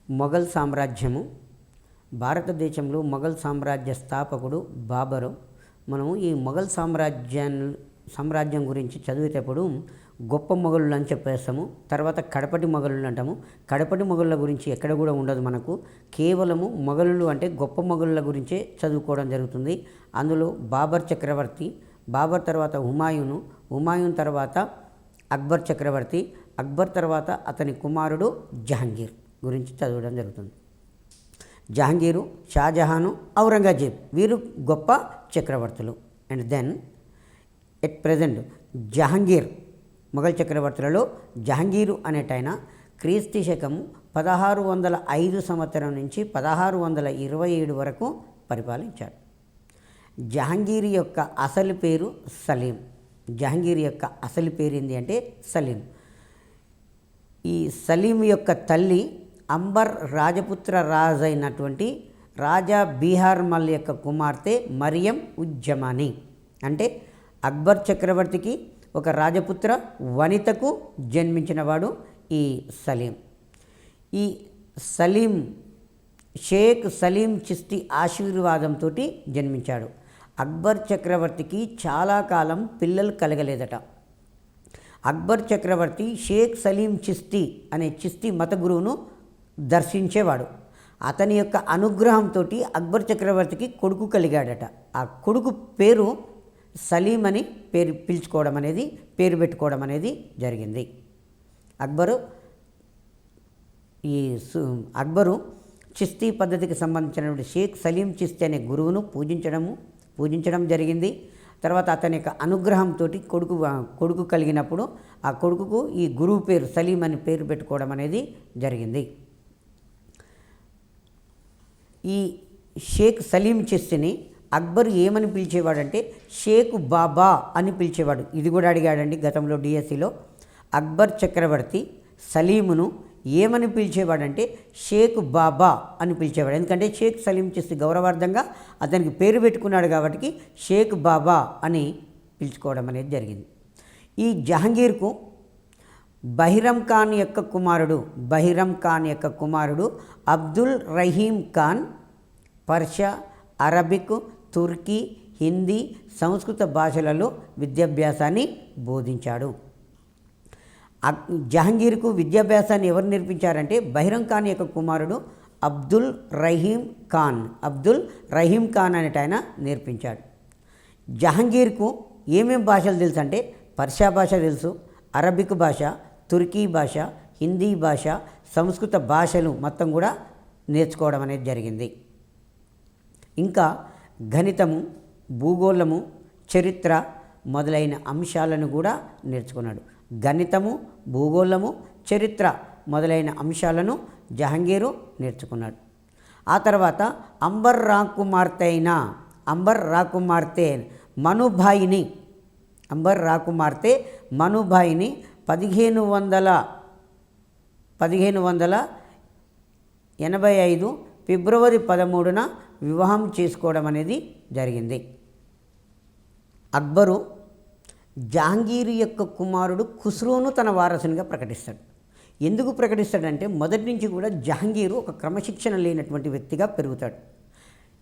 మొఘల్ సామ్రాజ్యము. భారతదేశంలో మొఘల్ సామ్రాజ్య స్థాపకుడు బాబరు. మనము ఈ మొఘల్ సామ్రాజ్యం గురించి చదివేటప్పుడు గొప్ప మొఘలులు అని చెప్పేస్తాము. తర్వాత కడపటి మొఘలులు అంటాము. కడపటి మొఘలుల గురించి ఎక్కడ కూడా ఉండదు మనకు. కేవలము మొఘలులు అంటే గొప్ప మొఘలుల గురించే చదువుకోవడం జరుగుతుంది. అందులో బాబర్ చక్రవర్తి, బాబర్ తర్వాత హుమాయూన్ తర్వాత అక్బర్ చక్రవర్తి, అక్బర్ తర్వాత అతని కుమారుడు జహాంగీర్ గురించి చదవడం జరుగుతుంది. జహాంగీరు, షాజహాను, ఔరంగజేబ్ వీరు గొప్ప చక్రవర్తులు. And then at present Jahangir, Mughal చక్రవర్తులలో జహాంగీరు అనేటైన క్రీస్తు శకము 1605 సంవత్సరం నుంచి 1627 వరకు పరిపాలించాడు. జహాంగీర్ యొక్క అసలు పేరు సలీం. జహాంగీర్ యొక్క అసలు పేరు ఏంటి అంటే సలీం. ఈ సలీం యొక్క తల్లి అంబర్ రాజపుత్ర రాజైనటువంటి రాజా బీహార్మల్ యొక్క కుమార్తె మరియం ఉజ్జమాని. అంటే అక్బర్ చక్రవర్తికి ఒక రాజపుత్ర వనితకు జన్మించినవాడు ఈ సలీం. ఈ సలీం షేక్ సలీం చిస్తి ఆశీర్వాదంతో జన్మించాడు. అక్బర్ చక్రవర్తికి చాలా కాలం పిల్లలు కలగలేదట. అక్బర్ చక్రవర్తి షేక్ సలీం చిస్తి అనే చిస్తి మత గురువును దర్శించేవాడు. అతని యొక్క అనుగ్రహంతో అక్బర్ చక్రవర్తికి కొడుకు కలిగాడట. ఆ కొడుకు పేరు సలీం అని పేరు పెట్టుకోవడం అనేది జరిగింది. అక్బరు చిస్తీ పద్ధతికి సంబంధించినటువంటి షేక్ సలీం చిస్తి అనే గురువును పూజించడం జరిగింది. తర్వాత అతని యొక్క అనుగ్రహంతో కొడుకు కలిగినప్పుడు ఆ కొడుకుకు ఈ గురువు పేరు సలీం అని పేరు పెట్టుకోవడం అనేది జరిగింది. ఈ షేక్ సలీం చిస్తిని అక్బర్ ఏమని పిలిచేవాడంటే షేక్ బాబా అని పిలిచేవాడు. ఇది కూడా అడిగాడండి గతంలో డిఎస్సిలో. అక్బర్ చక్రవర్తి సలీమును ఏమని పిలిచేవాడంటే షేక్ బాబా అని పిలిచేవాడు. ఎందుకంటే షేక్ సలీం చిస్తి గౌరవార్థంగా అతనికి పేరు పెట్టుకున్నాడు కాబట్టి షేక్ బాబా అని పిలుచుకోవడం అనేది జరిగింది. ఈ జహాంగీర్కు బహిరం ఖాన్ యొక్క కుమారుడు అబ్దుల్ రహీం ఖాన్ పర్షియా, అరబిక్, తుర్కీ, హిందీ, సంస్కృత భాషలలో విద్యాభ్యాసాన్ని బోధించాడు. జహాంగీర్కు విద్యాభ్యాసాన్ని ఎవరు నేర్పించారంటే బహిరం ఖాన్ యొక్క కుమారుడు అబ్దుల్ రహీం ఖాన్ అనేట ఆయన నేర్పించాడు. జహాంగీర్కు ఏమేం భాషలు తెలుసు అంటే పర్షియా భాష తెలుసు, అరబిక్ భాష, తుర్కీ భాష, హిందీ భాష, సంస్కృత భాషలు మొత్తం కూడా నేర్చుకోవడం అనేది జరిగింది. ఇంకా గణితము, భూగోళము, చరిత్ర మొదలైన అంశాలను కూడా నేర్చుకున్నాడు. గణితము, భూగోళము, చరిత్ర మొదలైన అంశాలను జహాంగీరు నేర్చుకున్నాడు. ఆ తర్వాత అంబర్ రాకుమార్తె మనుబాయిని 1585 ఫిబ్రవరి 13న వివాహం చేసుకోవడం అనేది జరిగింది. అక్బరు జహాంగీర్ యొక్క కుమారుడు ఖుస్రోను తన వారసునిగా ప్రకటిస్తాడు. ఎందుకు ప్రకటిస్తాడంటే మొదటి నుంచి కూడా జహాంగీరు ఒక క్రమశిక్షణ లేనటువంటి వ్యక్తిగా పెరుగుతాడు.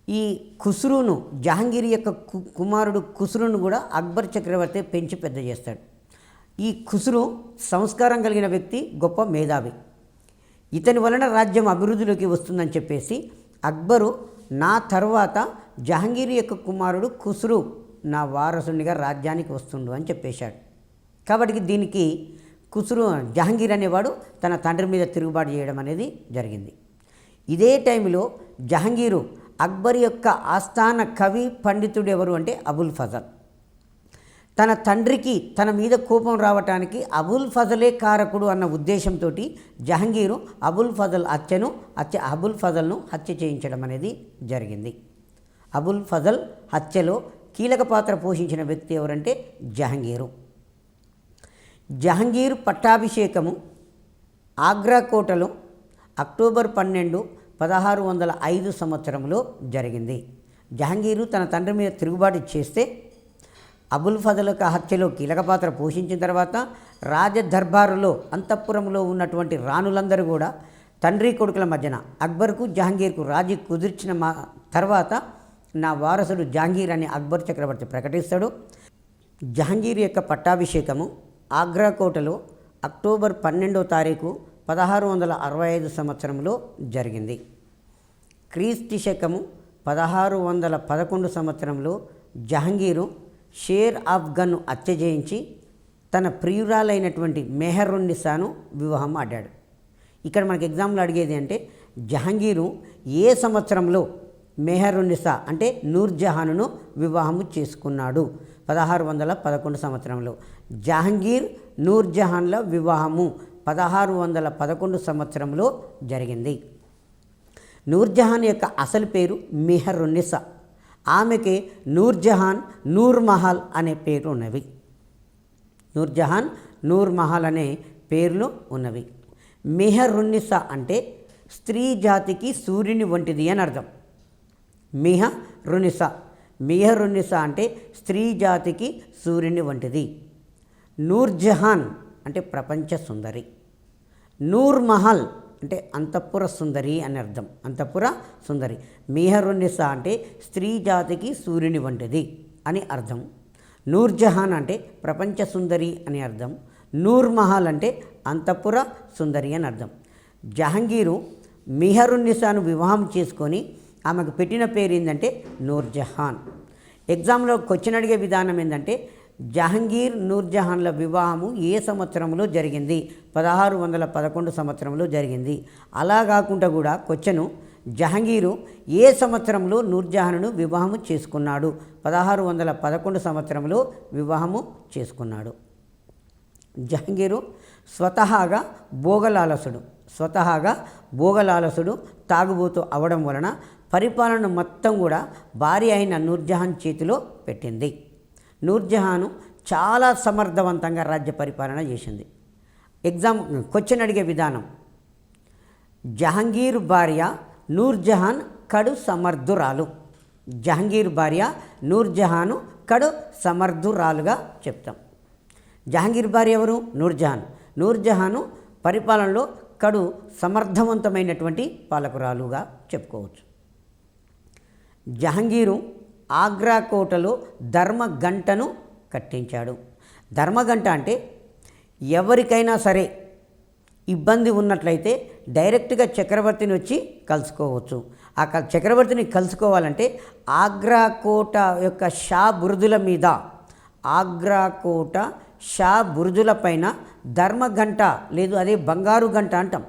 ఈ ఖుస్రోను జహాంగీర్ యొక్క కుమారుడు ఖుస్రోను కూడా అక్బర్ చక్రవర్తి పెంచి పెద్ద చేస్తాడు. ఈ ఖుస్రో సంస్కారం కలిగిన వ్యక్తి, గొప్ప మేధావి. ఇతని వలన రాజ్యం అభివృద్ధిలోకి వస్తుందని చెప్పేసి అక్బరు నా తర్వాత జహాంగీర్ యొక్క కుమారుడు ఖుస్రో నా వారసునిగా రాజ్యానికి వస్తుండు అని చెప్పేశాడు. కాబట్టి దీనికి జహాంగీర్ అనేవాడు తన తండ్రి మీద తిరుగుబాటు చేయడం అనేది జరిగింది. ఇదే టైంలో జహాంగీరు అక్బర్ యొక్క ఆస్థాన కవి పండితుడు ఎవరు అంటే అబుల్ ఫజల్. తన తండ్రికి తన మీద కోపం రావటానికి అబుల్ ఫజలే కారకుడు అన్న ఉద్దేశంతో జహాంగీరు అబుల్ ఫజల్ను హత్య చేయించడం అనేది జరిగింది. అబుల్ ఫజల్ హత్యలో కీలక పాత్ర పోషించిన వ్యక్తి ఎవరంటే జహాంగీర్ పట్టాభిషేకము ఆగ్రా కోటలో అక్టోబర్ 12, 1605 సంవత్సరంలో జరిగింది. జహాంగీరు తన తండ్రి మీద తిరుగుబాటు చేస్తే అబుల్ ఫజల్ యొక్క హత్యలో కీలక పాత్ర పోషించిన తర్వాత రాజదర్బారులో అంతఃపురంలో ఉన్నటువంటి రాణులందరూ కూడా తండ్రి కొడుకుల మధ్యన అక్బర్కు జహాంగీర్కు రాజీ కుదిర్చిన తర్వాత నా వారసుడు జహాంగీర్ అని అక్బర్ చక్రవర్తి ప్రకటిస్తాడు. జహాంగీర్ యొక్క పట్టాభిషేకము ఆగ్రా కోటలో అక్టోబర్ 12వ తారీఖు 1665 సంవత్సరంలో జరిగింది. క్రీస్తు శకము 1611 సంవత్సరంలో జహాంగీరు షేర్ ఆఫ్ఘన్ను హత్య చేయించి తన ప్రియురాలైనటువంటి మెహరున్నిసాను వివాహం ఆడాడు. ఇక్కడ మనకి ఎగ్జామ్లో అడిగేది అంటే జహాంగీరు ఏ సంవత్సరంలో మెహరున్నిసా అంటే నూర్జహాన్ను వివాహము చేసుకున్నాడు? 1611 సంవత్సరంలో. జహాంగీర్ నూర్జహాన్ల వివాహము 1611 సంవత్సరంలో జరిగింది. నూర్జహాన్ యొక్క అసలు పేరు మెహరున్నిసా. ఆమెకి నూర్జహాన్, నూర్ మహల్ అనే పేరు ఉన్నవి. నూర్జహాన్, నూర్ మహల్ అనే పేర్లు ఉన్నవి. మెహరున్నిసా అంటే స్త్రీ జాతికి సూర్యుని వంటిది అని అర్థం. మెహరున్నిసా అంటే స్త్రీ జాతికి సూర్యుని వంటిది. నూర్జహాన్ అంటే ప్రపంచ సుందరి. నూర్ మహల్ అంటే అంతఃపుర సుందరి అని అర్థం. అంతఃపుర సుందరి. మెహరున్నిసా అంటే స్త్రీ జాతికి సూర్యుని వంటిది అని అర్థం. నూర్జహాన్ అంటే ప్రపంచ సుందరి అని అర్థం. నూర్ మహల్ అంటే అంతఃపుర సుందరి అని అర్థం. జహాంగీరు మెహరున్నిసాను వివాహం చేసుకొని ఆమెకు పెట్టిన పేరు ఏంటంటే నూర్జహాన్. ఎగ్జామ్లో క్వశ్చన్ అడిగే విధానం ఏంటంటే జహాంగీర్ నూర్జహాన్ల వివాహము ఏ సంవత్సరంలో జరిగింది? 1611 సంవత్సరంలో జరిగింది. అలా కాకుండా కూడా క్వశ్చను జహాంగీరు ఏ సంవత్సరంలో నూర్జహాన్ను వివాహము చేసుకున్నాడు? 1611 సంవత్సరంలో వివాహము చేసుకున్నాడు. జహాంగీరు స్వతహాగా భోగలాలసుడు తాగుబోతూ అవడం వలన పరిపాలన మొత్తం కూడా భార్య అయిన నూర్జహాన్ చేతిలో పెట్టింది. నూర్జహాను చాలా సమర్థవంతంగా రాజ్య పరిపాలన చేసింది. ఎగ్జామ్ క్వశ్చన్ అడిగే విధానం జహాంగీర్ భార్య నూర్జహాన్ కడు సమర్థురాలు. జహాంగీర్ భార్య నూర్జహాను కడు సమర్థురాలుగా చెప్తాం. జహాంగీర్ భార్య ఎవరు? నూర్జహాను పరిపాలనలో కడు సమర్థవంతమైనటువంటి పాలకురాలుగా చెప్పుకోవచ్చు. జహాంగీరు ఆగ్రా కోటలో ధర్మగంటను కట్టించాడు. ధర్మగంట అంటే ఎవరికైనా సరే ఇబ్బంది ఉన్నట్లయితే డైరెక్ట్గా చక్రవర్తిని వచ్చి కలుసుకోవచ్చు. ఆ చక్రవర్తిని కలుసుకోవాలంటే ఆగ్రా కోట యొక్క షా బురుజుల పైన ధర్మగంట లేదు అదే బంగారు గంట అంటాం.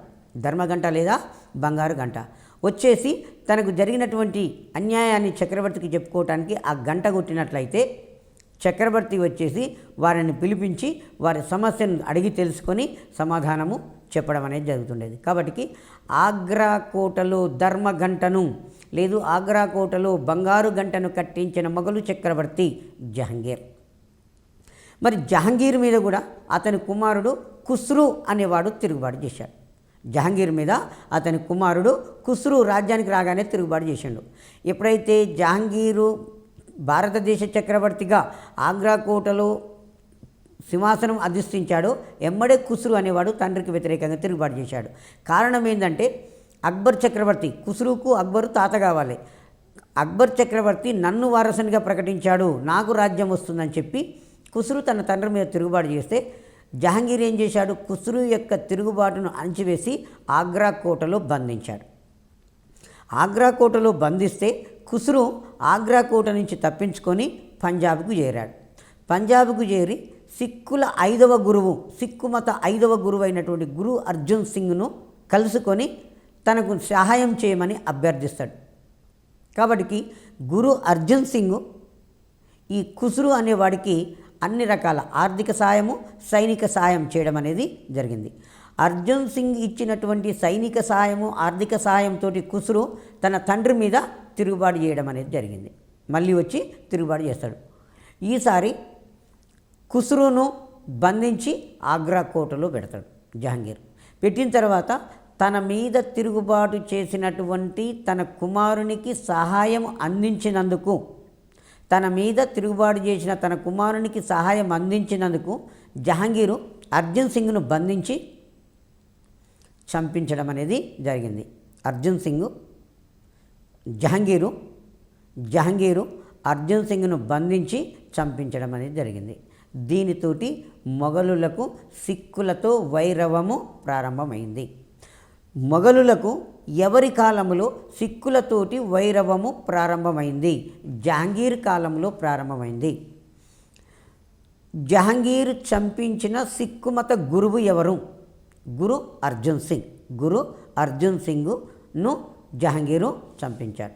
ధర్మగంట లేదా బంగారు గంట వచ్చేసి తనకు జరిగినటువంటి అన్యాయాన్ని చక్రవర్తికి చెప్పుకోవటానికి ఆ గంట కొట్టినట్లయితే చక్రవర్తి వచ్చేసి వారిని పిలిపించి వారి సమస్యను అడిగి తెలుసుకొని సమాధానము చెప్పడం అనేది జరుగుతుండేది. కాబట్టి ఆగ్రా కోటలో ధర్మగంటను లేదు ఆగ్రా కోటలో బంగారు గంటను కట్టించిన మొఘలు చక్రవర్తి జహాంగీర్. మరి జహాంగీర్ మీద కూడా అతని కుమారుడు ఖుస్రూ అనేవాడు తిరుగుబాటు చేశాడు. జహాంగీర్ మీద అతని కుమారుడు ఖుస్రూ రాజ్యానికి రాగానే తిరుగుబాటు చేశాడు. ఎప్పుడైతే జహాంగీరు భారతదేశ చక్రవర్తిగా ఆగ్రా కోటలో సింహాసనం అధిష్ఠించాడో ఎమ్మడే ఖుస్రూ అనేవాడు తండ్రికి వ్యతిరేకంగా తిరుగుబాటు చేశాడు. కారణం ఏంటంటే అక్బర్ చక్రవర్తి, ఖుస్రూకు అక్బరు తాత కావాలి, అక్బర్ చక్రవర్తి నన్ను వారసునిగా ప్రకటించాడు, నాకు రాజ్యం వస్తుందని చెప్పి ఖుస్రూ తన తండ్రి మీద తిరుగుబాటు చేస్తే జహాంగీర్ ఏం చేశాడు? ఖుస్రూ యొక్క తిరుగుబాటును అణచివేసి ఆగ్రా కోటలో బంధించాడు. ఆగ్రా కోటలో బంధిస్తే ఖుస్రూ ఆగ్రా కోట నుంచి తప్పించుకొని పంజాబ్కు చేరాడు. పంజాబ్కు చేరి సిక్కు మత 5వ గురువు అయినటువంటి గురు అర్జున్ సింగ్ను కలుసుకొని తనకు సహాయం చేయమని అభ్యర్థిస్తాడు. కాబట్టి గురు అర్జున్ సింగ్ ఈ ఖుస్రూ అనేవాడికి అన్ని రకాల ఆర్థిక సాయము, సైనిక సాయం చేయడం అనేది జరిగింది. అర్జున్ సింగ్ ఇచ్చినటువంటి సైనిక సాయము, ఆర్థిక సాయంతో ఖుస్రూ తన తండ్రి మీద తిరుగుబాటు చేయడం అనేది జరిగింది. మళ్ళీ వచ్చి తిరుగుబాటు చేస్తాడు. ఈసారి ఖుస్రూను బంధించి ఆగ్రా కోటలో పెడతాడు జహాంగీర్. పెట్టిన తర్వాత తన మీద తిరుగుబాటు చేసినటువంటి తన కుమారునికి సహాయం అందించినందుకు జహాంగీరు అర్జున్ సింగ్ను బంధించి చంపించడం అనేది జరిగింది. అర్జున్ సింగ్ జహంగీరు అర్జున్ సింగ్ను బంధించి చంపించడం అనేది జరిగింది. దీనితోటి మొఘలులకు సిక్కులతో వైరవము ప్రారంభమైంది. మొఘలులకు ఎవరి కాలంలో సిక్కులతోటి వైరవము ప్రారంభమైంది? జహంగీర్ కాలంలో ప్రారంభమైంది. జహంగీర్ చంపించిన సిక్కు మత గురువు ఎవరు? గురు అర్జున్ సింగ్ను జహంగీరు చంపించాడు.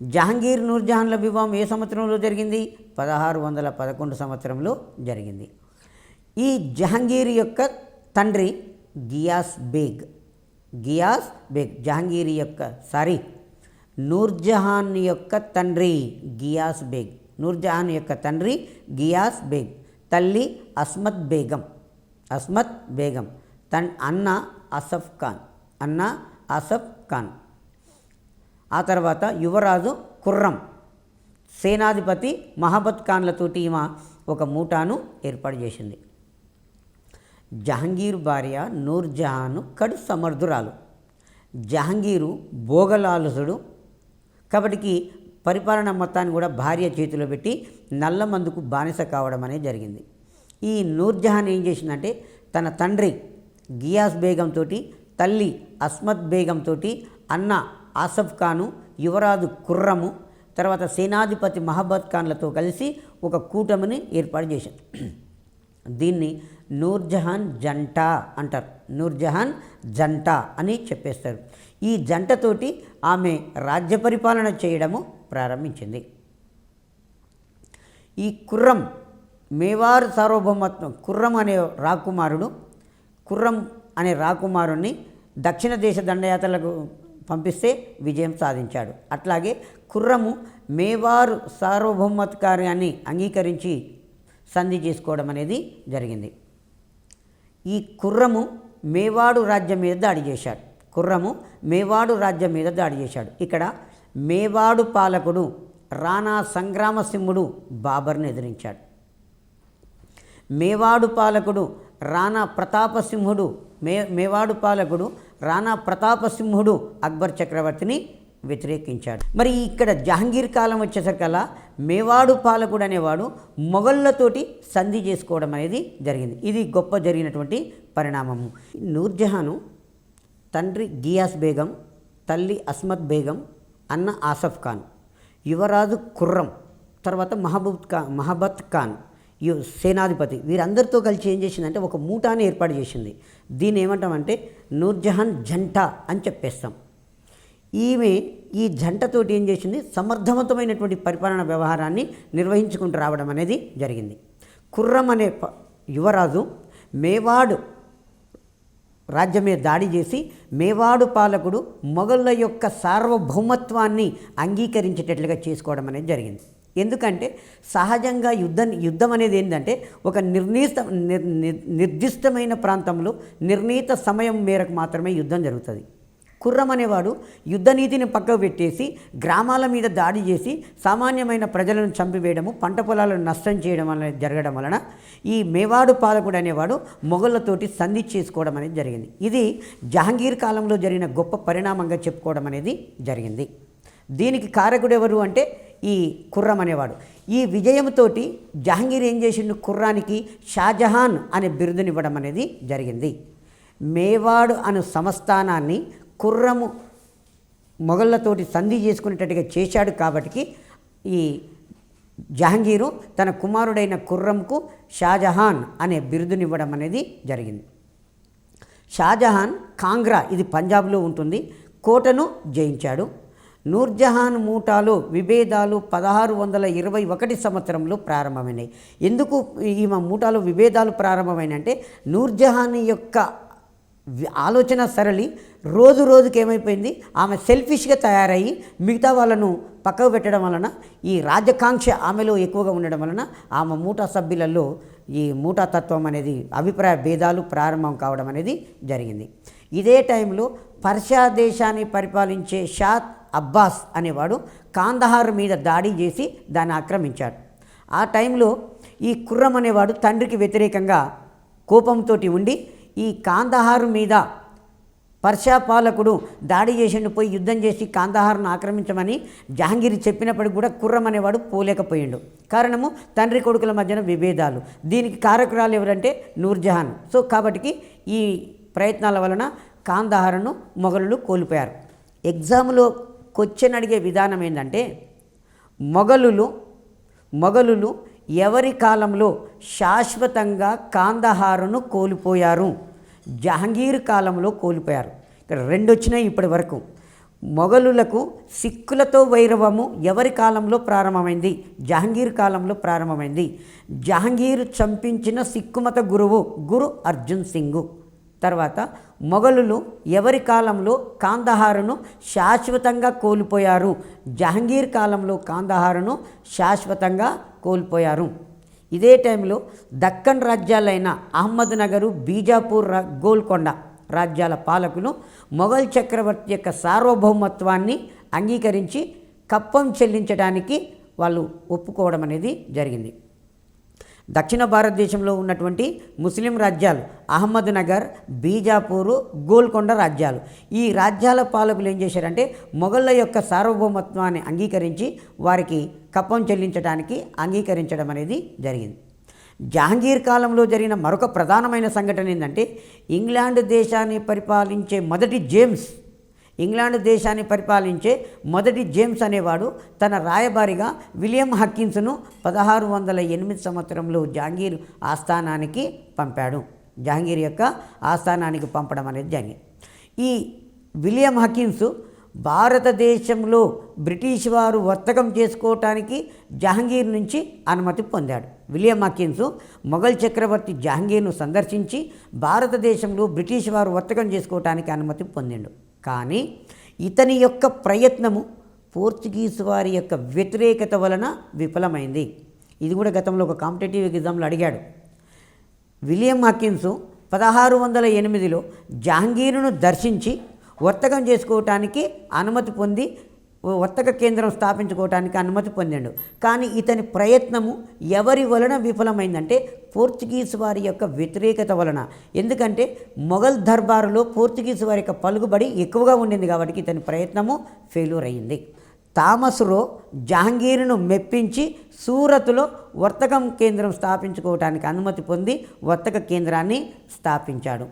జహంగీర్ నూర్జహాన్ల వివాహం ఏ సంవత్సరంలో జరిగింది? 1611 సంవత్సరంలో జరిగింది. ఈ జహంగీర్ యొక్క తండ్రి గియాస్ బేగ్ నూర్జహాన్ యొక్క తండ్రి గియాస్ బేగ్, తల్లి అస్మత్ బేగం, అన్న అసఫ్ ఖాన్. ఆ తర్వాత యువరాజు ఖుర్రం, సేనాధిపతి మహబత్ ఖాన్లతోటి ఈమె ఒక మూటాను ఏర్పాటు చేసింది. జహంగీర్ భార్య నూర్జహాన్ కడు సమర్థురాలు. జహంగీరు భోగలాలసుడు కాబట్టి పరిపాలన మొత్తాన్ని కూడా భార్య చేతిలో పెట్టి నల్ల మందుకు బానిస కావడం అనేది జరిగింది. ఈ నూర్జహాన్ ఏం చేసిందంటే తన తండ్రి గియాస్ బేగం తోటి, తల్లి అస్మత్ బేగం తోటి, అన్న ఆసఫ్ ఖాను, యువరాజు ఖుర్రము, తర్వాత సేనాధిపతి మహబత్ ఖాన్లతో కలిసి ఒక కూటమిని ఏర్పాటు చేశారు. దీన్ని నూర్జహాన్ జంట అంటారు. నూర్జహాన్ జంట అని చెప్పేస్తారు. ఈ జంటతోటి ఆమె రాజ్య పరిపాలన చేయడము ప్రారంభించింది. ఈ ఖుర్రం మేవార్ సార్వభౌమత్వం, ఖుర్రం అనే రాకుమారుణ్ణి దక్షిణ దేశ దండయాత్రలకు పంపిస్తే విజయం సాధించాడు. అట్లాగే ఖుర్రము మేవారు సార్వభౌమత్కార్యాన్ని అంగీకరించి సంధి చేసుకోవడం అనేది జరిగింది. ఈ ఖుర్రము మేవాడు రాజ్యం మీద దాడి చేశాడు. ఇక్కడ మేవాడు పాలకుడు రాణా సంగ్రామసింహుడు బాబర్ను ఎదిరించాడు. మేవాడు పాలకుడు రాణా ప్రతాపసింహుడు అక్బర్ చక్రవర్తిని వ్యతిరేకించాడు. మరి ఇక్కడ జహంగీర్ కాలం వచ్చేసరికల్లా మేవాడు పాలకుడు అనేవాడు మొఘళ్ళతోటి సంధి చేసుకోవడం అనేది జరిగింది. ఇది గొప్ప జరిగినటువంటి పరిణామము. నూర్జహాను తండ్రి గియాస్ బేగం, తల్లి అస్మత్ బేగం, అన్న ఆసఫ్ ఖాన్, యువరాజు ఖుర్రం, తర్వాత మహబత్ ఖాన్ సేనాధిపతి, వీరందరితో కలిసి ఏం చేసిందంటే ఒక మూటాని ఏర్పాటు చేసింది. దీన్ని ఏమంటామంటే నూర్జహాన్ జంట అని చెప్పేస్తాం. ఈమె ఈ జంటతోటి ఏం చేసింది? సమర్థవంతమైనటువంటి పరిపాలన వ్యవహారాన్ని నిర్వహించుకుంటూ రావడం అనేది జరిగింది. ఖుర్రం అనే యువరాజు మేవాడు రాజ్యం మీద దాడి చేసి మేవాడు పాలకుడు మొఘళ్ళ యొక్క సార్వభౌమత్వాన్ని అంగీకరించేటట్లుగా చేసుకోవడం అనేది జరిగింది. ఎందుకంటే సహజంగా యుద్ధం అనేది ఏంటంటే ఒక నిర్దిష్టమైన ప్రాంతంలో నిర్ణీత సమయం మేరకు మాత్రమే యుద్ధం జరుగుతుంది. ఖుర్రం అనేవాడు యుద్ధనీతిని పక్కకు పెట్టేసి గ్రామాల మీద దాడి చేసి సామాన్యమైన ప్రజలను చంపివేయడము, పంట పొలాలను నష్టం చేయడం వల్ల జరగడం వలన ఈ మేవాడు పాలకుడు అనేవాడు మొఘళ్ళతోటి సంధి చేసుకోవడం అనేది జరిగింది. ఇది జహంగీర్ కాలంలో జరిగిన గొప్ప పరిణామంగా చెప్పుకోవడం అనేది జరిగింది. దీనికి కారకుడు ఎవరు అంటే ఈ ఖుర్రం అనేవాడు. ఈ విజయంతో జహంగీర్ ఏం చేసిండు? ఖుర్రానికి షాజహాన్ అనే బిరుదునివ్వడం అనేది జరిగింది. మేవాడు అను సంస్థానాన్ని ఖుర్రము మొఘళ్ళతోటి సంధి చేసుకునేటట్టుగా చేశాడు. కాబట్టి ఈ జహంగీరు తన కుమారుడైన ఖుర్రంకు షాజహాన్ అనే బిరుదునివ్వడం అనేది జరిగింది. షాజహాన్ కాంగ్రా, ఇది పంజాబ్లో ఉంటుంది, కోటను జయించాడు. నూర్జహాన్ మూటాలో విభేదాలు 1621 సంవత్సరంలో ప్రారంభమైనాయి. ఎందుకు ఈమె మూటాలో విభేదాలు ప్రారంభమైనంటే నూర్జహాన్ యొక్క ఆలోచన సరళి రోజు రోజుకి ఏమైపోయింది? ఆమె సెల్ఫిష్గా తయారయ్యి మిగతా వాళ్ళను పక్కకు పెట్టడం వలన, ఈ రాజకాంక్ష ఆమెలో ఎక్కువగా ఉండడం వలన ఆమె మూటా సభ్యులలో ఈ మూటా తత్వం అనేది అభిప్రాయ భేదాలు ప్రారంభం కావడం అనేది జరిగింది. ఇదే టైంలో పర్షియా దేశాన్ని పరిపాలించే షా అబ్బాస్ అనేవాడు కాందహార్ మీద దాడి చేసి దాన్ని ఆక్రమించాడు. ఆ టైంలో ఈ ఖుర్రం అనేవాడు తండ్రికి వ్యతిరేకంగా కోపంతో ఉండి ఈ కాందహారు మీద పర్షా పాలకుడు దాడి చేసిండు, పోయి యుద్ధం చేసి కాందహార్ను ఆక్రమించమని జహాంగీర్ చెప్పినప్పటికి కూడా ఖుర్రం అనేవాడు పోలేకపోయిండు. కారణము తండ్రి కొడుకుల మధ్యన విభేదాలు. దీనికి కారకురాలు ఎవరంటే నూర్జహాన్. సో కాబట్టి ఈ ప్రయత్నాల వలన కాందహార్ను మొఘలులు కోల్పోయారు. ఎగ్జామ్లో క్వశ్చన్ అడిగే విధానం ఏంటంటే మొఘలులు ఎవరి కాలంలో శాశ్వతంగా కాందహారును కోల్పోయారు? జహాంగీర్ కాలంలో కోల్పోయారు. ఇక్కడ రెండు వచ్చినాయి ఇప్పటి వరకు. మొఘలులకు సిక్కులతో వైరవము ఎవరి కాలంలో ప్రారంభమైంది? జహాంగీర్ కాలంలో ప్రారంభమైంది. జహాంగీర్ చంపించిన సిక్కుమత గురువు గురు అర్జున్ సింగ్. తర్వాత మొఘలులు ఎవరి కాలంలో కాందహారును శాశ్వతంగా కోల్పోయారు? జహాంగీర్ కాలంలో కాందహారును శాశ్వతంగా కోల్పోయారు. ఇదే టైంలో దక్కన్ రాజ్యాలైన అహ్మద్ నగరు, బీజాపూర్, గోల్కొండ రాజ్యాల పాలకులు మొఘల్ చక్రవర్తి యొక్క సార్వభౌమత్వాన్ని అంగీకరించి కప్పం చెల్లించడానికి వాళ్ళు ఒప్పుకోవడం అనేది జరిగింది. దక్షిణ భారతదేశంలో ఉన్నటువంటి ముస్లిం రాజ్యాలు అహ్మద్ నగర్, బీజాపూరు, గోల్కొండ రాజ్యాలు. ఈ రాజ్యాల పాలకులు ఏం చేశారంటే మొఘళ్ళ యొక్క సార్వభౌమత్వాన్ని అంగీకరించి వారికి కప్పం చెల్లించడానికి అంగీకరించడం అనేది జరిగింది. జహాంగీర్ కాలంలో జరిగిన మరొక ప్రధానమైన సంఘటన ఏంటంటే ఇంగ్లాండ్ దేశాన్ని పరిపాలించే మొదటి జేమ్స్ అనేవాడు తన రాయబారిగా విలియం హక్కిన్స్ను 1608 సంవత్సరంలో జహాంగీర్ ఆస్థానానికి పంపాడు. జహాంగీర్ యొక్క ఆస్థానానికి పంపడం అనేది జరిగింది. ఈ విలియం హక్కిన్స్ భారతదేశంలో బ్రిటిష్ వారు వర్తకం చేసుకోవటానికి జహాంగీర్ నుంచి అనుమతి పొందాడు. విలియం హక్కిన్స్ మొఘల్ చక్రవర్తి జహాంగీర్ను సందర్శించి భారతదేశంలో బ్రిటిష్ వారు వర్తకం చేసుకోవటానికి అనుమతి పొందాడు. కానీ ఇతని యొక్క ప్రయత్నము పోర్చుగీస్ వారి యొక్క వ్యతిరేకత వలన విఫలమైంది. ఇది కూడా గతంలో ఒక కాంపిటేటివ్ ఎగ్జామ్లో అడిగాడు. విలియం హక్కిన్స్ 1608లో జహాంగీర్ను దర్శించి వర్తకం చేసుకోవటానికి అనుమతి పొంది వర్తక కేంద్రం స్థాపించుకోవటానికి అనుమతి పొందాడు. కానీ ఇతని ప్రయత్నము ఎవరి వలన విఫలమైందంటే పోర్చుగీస్ వారి యొక్క వ్యతిరేకత వలన. ఎందుకంటే మొఘల్ దర్బారులో పోర్చుగీస్ వారి యొక్క పలుకుబడి ఎక్కువగా ఉండింది కాబట్టి ఇతని ప్రయత్నము ఫెయిల్యూర్ అయ్యింది. థామస్ రో జహాంగీర్ను మెప్పించి సూరత్లో వర్తకం కేంద్రం స్థాపించుకోవటానికి అనుమతి పొంది వర్తక కేంద్రాన్ని స్థాపించాడు.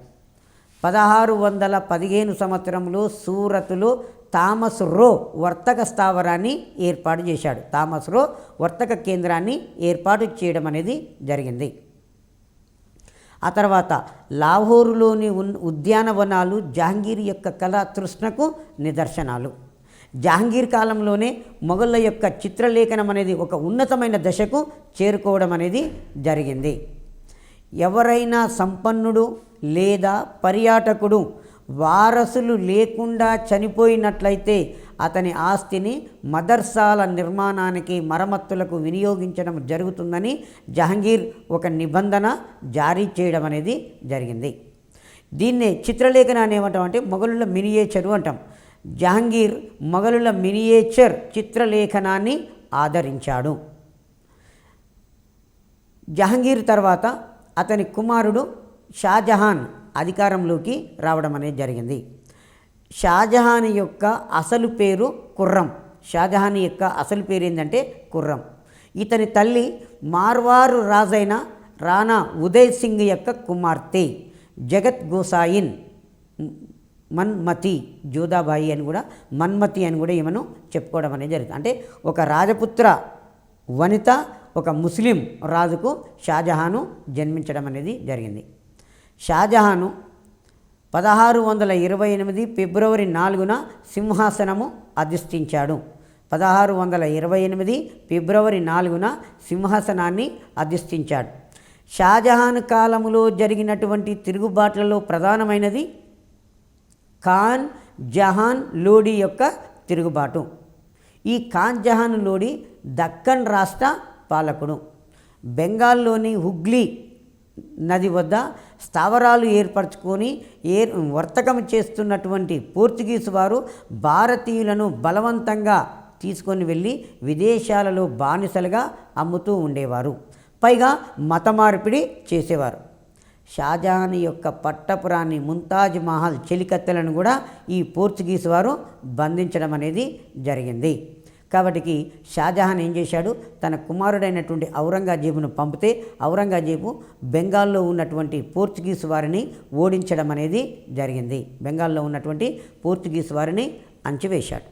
1615 సంవత్సరంలో సూరత్లో థామస్ రో వర్తక స్థావరాన్ని ఏర్పాటు చేశాడు. థామస్ రో వర్తక కేంద్రాన్ని ఏర్పాటు చేయడం అనేది జరిగింది. ఆ తర్వాత లాహోరులోని ఉద్యానవనాలు జహాంగీర్ యొక్క కళా తృష్ణకు నిదర్శనాలు. జహాంగీర్ కాలంలోనే మొఘళ్ళ యొక్క చిత్రలేఖనం అనేది ఒక ఉన్నతమైన దశకు చేరుకోవడం అనేది జరిగింది. ఎవరైనా సంపన్నుడు లేదా పర్యాటకుడు వారసులు లేకుండా చనిపోయినట్లయితే అతని ఆస్తిని మదర్సాల నిర్మాణానికి, మరమ్మతులకు వినియోగించడం జరుగుతుందని జహాంగీర్ ఒక నిబంధన జారీ చేయడం అనేది జరిగింది. దీన్నే చిత్రలేఖన అనేమంటాం అంటే మొఘలుల మినియేచరు అంటాం. జహాంగీర్ మొఘలుల మినియేచర్ చిత్రలేఖనాన్ని ఆదరించాడు. జహాంగీర్ తర్వాత అతని కుమారుడు షాజహాన్ అధికారంలోకి రావడం అనేది జరిగింది. షాజహాన్ యొక్క అసలు పేరు ఖుర్రం. షాజహాన్ యొక్క అసలు పేరు ఏంటంటే ఖుర్రం. ఇతని తల్లి మార్వారు రాజైన రాణా ఉదయ్ సింగ్ యొక్క కుమార్తె జగత్ గోసాయిన్ మన్మతి, జోధాబాయి అని కూడా మన్మతి అని కూడా ఈమెను చెప్పుకోవడం అనేది జరుగుతుంది. అంటే ఒక రాజపుత్ర వనిత ఒక ముస్లిం రాజుకు షాజహాను జన్మించడం అనేది జరిగింది. షాజహాను 1628 ఫిబ్రవరి 4న సింహాసనము అధిష్ఠించాడు. 1628 ఫిబ్రవరి 4న సింహాసనాన్ని అధిష్ఠించాడు. షాజహాన్ కాలంలో జరిగినటువంటి తిరుగుబాట్లలో ప్రధానమైనది ఖాన్ జహాన్ లోడీ యొక్క తిరుగుబాటు. ఈ ఖాన్ జహాన్ లోడీ దక్కన్ రాష్ట్ర పాలకుడు. బెంగాల్లోని హుగ్లీ నది వద్ద స్థావరాలు ఏర్పరచుకొని వర్తకం చేస్తున్నటువంటి పోర్చుగీసు వారు భారతీయులను బలవంతంగా తీసుకొని వెళ్ళి విదేశాలలో బానిసలుగా అమ్ముతూ ఉండేవారు. పైగా మత మార్పిడి చేసేవారు. షాజహాన్ యొక్క పట్టపురాణి ముంతాజ్ మహల్ చెలికత్తెలను కూడా ఈ పోర్చుగీస్ వారు బంధించడం అనేది జరిగింది. కాబట్టి షాజహాన్ ఏం చేశాడు, తన కుమారుడైనటువంటి ఔరంగజేబును పంపితే ఔరంగజేబు బెంగాల్లో ఉన్నటువంటి పోర్చుగీస్ వారిని ఓడించడం అనేది జరిగింది. బెంగాల్లో ఉన్నటువంటి పోర్చుగీస్ వారిని అణచివేశాడు.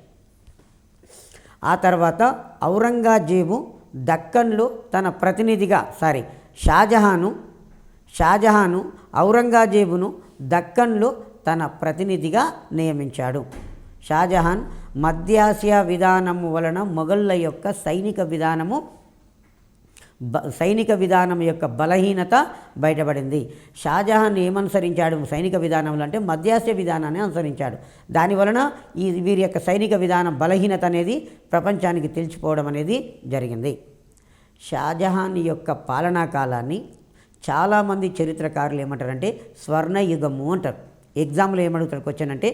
ఆ తర్వాత ఔరంగజేబు దక్కన్లో తన ప్రతినిధిగా షాజహాను ఔరంగజేబును దక్కన్లో తన ప్రతినిధిగా నియమించాడు. షాజహాన్ మధ్యాసియా విధానము వలన మొఘళ్ళ యొక్క సైనిక విధానం యొక్క బలహీనత బయటపడింది. షాజహాన్ ఏమనుసరించాడు సైనిక విధానంలో అంటే మధ్యాసియా విధానాన్ని అనుసరించాడు. దానివలన వీరి యొక్క సైనిక విధానం బలహీనత అనేది ప్రపంచానికి తెలిసిపోవడం అనేది జరిగింది. షాజహాన్ యొక్క పాలనా కాలాన్ని చాలామంది చరిత్రకారులు ఏమంటారంటే స్వర్ణయుగము అంటారు. ఎగ్జామ్లో ఏమడుగుతారు క్వశ్చన్ అంటే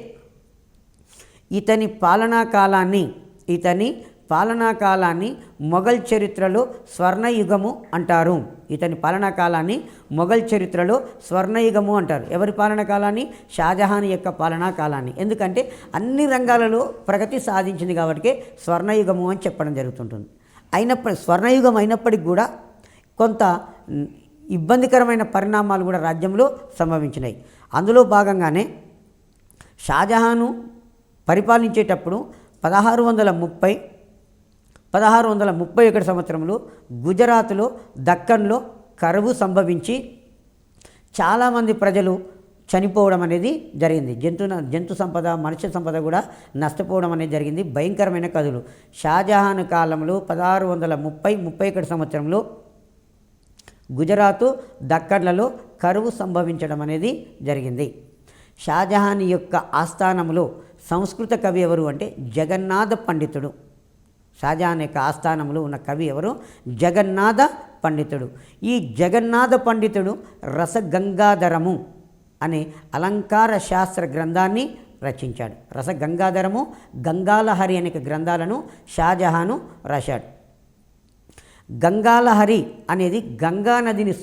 ఇతని పాలనా కాలాన్ని మొఘల్ చరిత్రలో స్వర్ణయుగము అంటారు. ఇతని పాలనా కాలాన్ని మొఘల్ చరిత్రలో స్వర్ణయుగము అంటారు. ఎవరి పాలనా కాలాన్ని? షాజహాన్ యొక్క పాలనా కాలాన్ని. ఎందుకంటే అన్ని రంగాలలో ప్రగతి సాధించింది కాబట్టి స్వర్ణయుగము అని చెప్పడం జరుగుతుంటుంది. స్వర్ణయుగం అయినప్పటికీ కూడా కొంత ఇబ్బందికరమైన పరిణామాలు కూడా రాజ్యంలో సంభవించినాయి. అందులో భాగంగానే షాజహాను పరిపాలించేటప్పుడు 1631 సంవత్సరంలో గుజరాత్లో దక్కన్లో కరువు సంభవించి చాలామంది ప్రజలు చనిపోవడం అనేది జరిగింది. జంతు సంపద, మనుష్య సంపద కూడా నష్టపోవడం అనేది జరిగింది. భయంకరమైన కథలు. షాజహాన్ కాలంలో 1631 సంవత్సరంలో గుజరాత్ దక్కన్లలో కరువు సంభవించడం అనేది జరిగింది. షాజహాన్ యొక్క ఆస్థానంలో సంస్కృత కవి ఎవరు అంటే జగన్నాథ పండితుడు. షాజహాన్ యొక్క ఆస్థానంలో ఉన్న కవి ఎవరు? జగన్నాథ పండితుడు. ఈ జగన్నాథ పండితుడు రసగంగాధరము అనే అలంకార శాస్త్ర గ్రంథాన్ని రచించాడు. రసగంగాధరము, గంగాలహరి అనే గ్రంథాలను షాజహాను రాశాడు. గంగాలహరి అనేది గంగా నదిని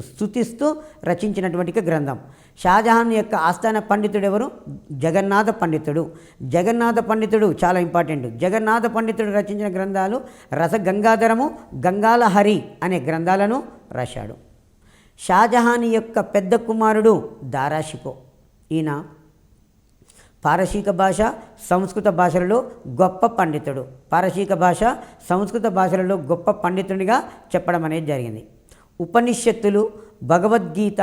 స్తుతిస్తూ రచించినటువంటి గ్రంథం. షాజహాన్ యొక్క ఆస్థాన పండితుడు ఎవరు? జగన్నాథ పండితుడు. జగన్నాథ పండితుడు చాలా ఇంపార్టెంట్. జగన్నాథ పండితుడు రచించిన గ్రంథాలు రసగంగాధరము, గంగాలహరి అనే గ్రంథాలను రాశాడు. షాజహాన్ యొక్క పెద్ద కుమారుడు దారాషికో. ఈయన పారసీక భాష, సంస్కృత భాషలలో గొప్ప పండితుడు. పారసీక భాష, సంస్కృత భాషలలో గొప్ప పండితునిగా చెప్పడం అనేది జరిగింది. ఉపనిషత్తులు, భగవద్గీత,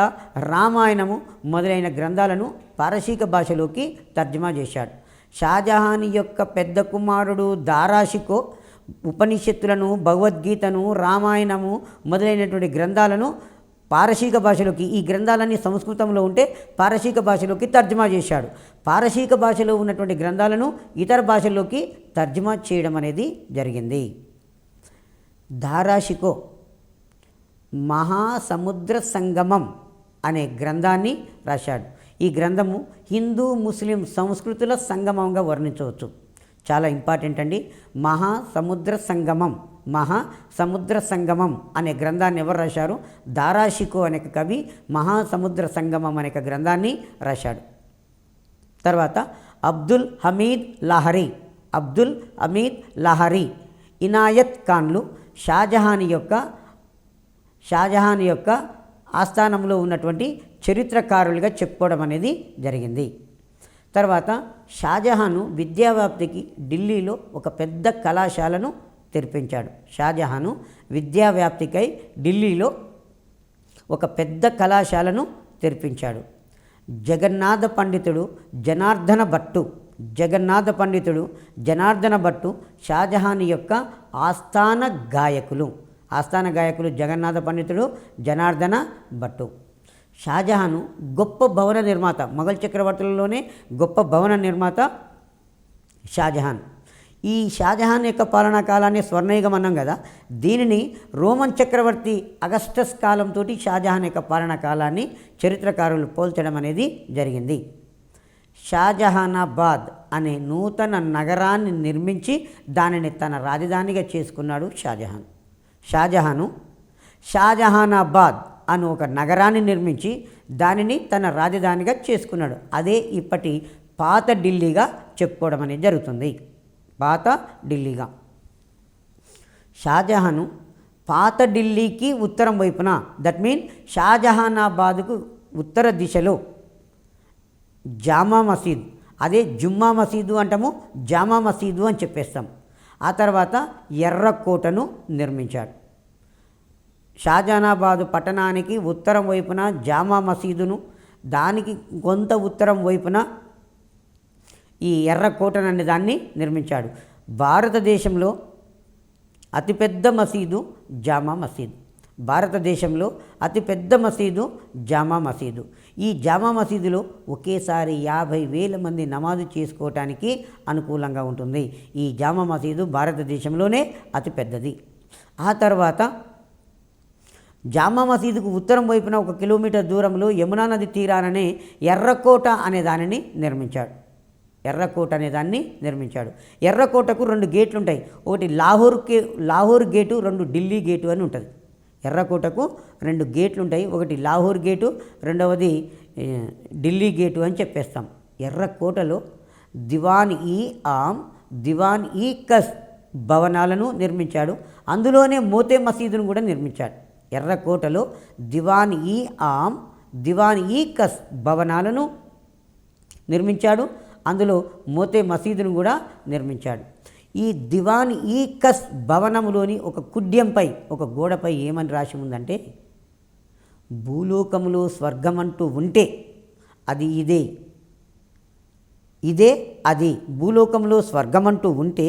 రామాయణము మొదలైన గ్రంథాలను పారసీక భాషలోకి తర్జుమా చేశాడు. షాజహాన్ యొక్క పెద్ద కుమారుడు దారాషికో ఉపనిషత్తులను, భగవద్గీతను, రామాయణము మొదలైనటువంటి గ్రంథాలను పారసీక భాషలోకి, ఈ గ్రంథాలన్నీ సంస్కృతంలో ఉంటే పారసీక భాషలోకి తర్జుమా చేశాడు. పారసీక భాషలో ఉన్నటువంటి గ్రంథాలను ఇతర భాషల్లోకి తర్జుమా చేయడం అనేది జరిగింది. దారాషికో మహాసముద్ర సంగమం అనే గ్రంథాన్ని రాశాడు. ఈ గ్రంథము హిందూ ముస్లిం సంస్కృతుల సంగమంగా వర్ణించవచ్చు. చాలా ఇంపార్టెంట్ అండి. మహాసముద్ర సంగమం అనే గ్రంథాన్ని ఎవరు రాశారు? దారాషికో అనే కవి మహాసముద్ర సంగమం అనే గ్రంథాన్ని రాశాడు. తర్వాత అబ్దుల్ హమీద్ లహరి, ఇనాయత్ ఖాన్లు షాజహాన్ యొక్క ఆస్థానంలో ఉన్నటువంటి చరిత్రకారులుగా చెప్పుకోవడం అనేది జరిగింది. తర్వాత షాజహాను విద్యావ్యాప్తికి ఢిల్లీలో ఒక పెద్ద కళాశాలను తెరిపించాడు. షాజహాను విద్యావ్యాప్తికై ఢిల్లీలో ఒక పెద్ద కళాశాలను తెరిపించాడు. జగన్నాథ పండితుడు జనార్దన భట్టు షాజహాన్ యొక్క ఆస్థాన గాయకులు. జగన్నాథ పండితుడు, జనార్దన భట్టు. షాజహాను గొప్ప భవన నిర్మాత. మొఘల్ చక్రవర్తులలోనే గొప్ప భవన నిర్మాత షాజహాన్. ఈ షాజహాన్ యొక్క పాలనా కాలాన్ని స్వర్ణయుగం అన్నాం కదా. దీనిని రోమన్ చక్రవర్తి అగస్టస్ కాలంతో షాజహాన్ యొక్క పాలనా కాలాన్ని చరిత్రకారులు పోల్చడం అనేది జరిగింది. షాజహానాబాద్ అనే నూతన నగరాన్ని నిర్మించి దానిని తన రాజధానిగా చేసుకున్నాడు షాజహాను. షాజహానాబాద్ అను ఒక నగరాన్ని నిర్మించి దానిని తన రాజధానిగా చేసుకున్నాడు. అదే ఇప్పటి పాత ఢిల్లీగా చెప్పుకోవడం అనేది జరుగుతుంది. పాత ఢిల్లీగా. షాజహాను పాత ఢిల్లీకి ఉత్తరం వైపున, దట్ మీన్ షాజహానాబాద్కు ఉత్తర దిశలో జామా మసీద్, అదే జుమ్మా మసీదు అంటాము, జామా మసీదు అని చెప్పేస్తాం. ఆ తర్వాత ఎర్రకోటను నిర్మించాడు. షాజహానాబాదు పట్టణానికి ఉత్తరం వైపున జామా మసీదును, దానికి కొంత ఉత్తరం వైపున ఈ ఎర్రకోటను అనే దాన్ని నిర్మించాడు. భారతదేశంలో అతిపెద్ద మసీదు జామా మసీదు. భారతదేశంలో అతిపెద్ద మసీదు జామా మసీదు. ఈ జామా మసీదులో ఒకేసారి 50,000 మంది నమాజు చేసుకోవటానికి అనుకూలంగా ఉంటుంది. ఈ జామా మసీదు భారతదేశంలోనే అతిపెద్దది. ఆ తర్వాత జామా మసీదుకు ఉత్తరం వైపున 1 కిలోమీటర్ దూరంలో యమునా నది తీరాననే ఎర్రకోట అనే దానిని నిర్మించాడు. ఎర్రకోట అనే దాన్ని నిర్మించాడు. ఎర్రకోటకు 2 గేట్లు ఉంటాయి. ఒకటి లాహోర్ గేటు, 2 ఢిల్లీ గేటు అని ఉంటుంది. ఎర్రకోటకు 2 గేట్లు ఉంటాయి. ఒకటి లాహోర్ గేటు, రెండవది ఢిల్లీ గేటు అని చెప్పేస్తాం. ఎర్రకోటలో దివాన్-ఈ-ఆమ్, దివాన్-ఈ-కస్ భవనాలను నిర్మించాడు. అందులోనే మోతే మసీదును కూడా నిర్మించాడు. ఎర్రకోటలో దివాన్-ఈ-ఆమ్, దివాన్-ఈ-కస్ భవనాలను నిర్మించాడు. అందులో మోతే మసీదును కూడా నిర్మించాడు. ఈ దివాన్-ఈ-కస్ భవనంలోని ఒక కుడ్యంపై, ఒక గోడపై ఏమని రాసి ఉందంటే, భూలోకములో స్వర్గమంటూ ఉంటే అది ఇదే, ఇదే అది. భూలోకంలో స్వర్గమంటూ ఉంటే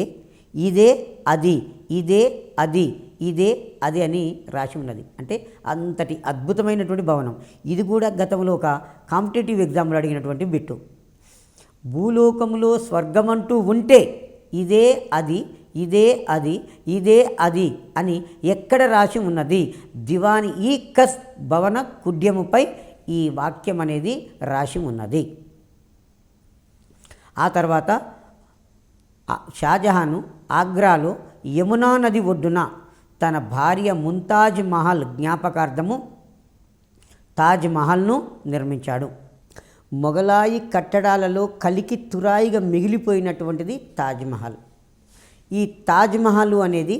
ఇదే అది, ఇదే అది, ఇదే అది అని రాసి ఉన్నది. అంటే అంతటి అద్భుతమైనటువంటి భవనం. ఇది కూడా గతంలో ఒక కాంపిటేటివ్ ఎగ్జామ్లో అడిగినటువంటి బిట్టు. భూలోకంలో స్వర్గమంటూ ఉంటే ఇదే అది, ఇదే అది, ఇదే అది అని ఎక్కడ రాసి ఉన్నది? దివాన్-ఈ-కస్ భవన కుడ్యముపై ఈ వాక్యం అనేది రాసి ఉన్నది. ఆ తర్వాత షాజహాను ఆగ్రాలో యమునా నది ఒడ్డున తన భార్య ముంతాజ్ మహల్ జ్ఞాపకార్థము తాజ్ మహల్ను నిర్మించాడు. మొఘలాయి కట్టడాలలో కలికి తురాయిగా మిగిలిపోయినటువంటిది తాజ్మహల్. ఈ తాజ్మహల్ అనేది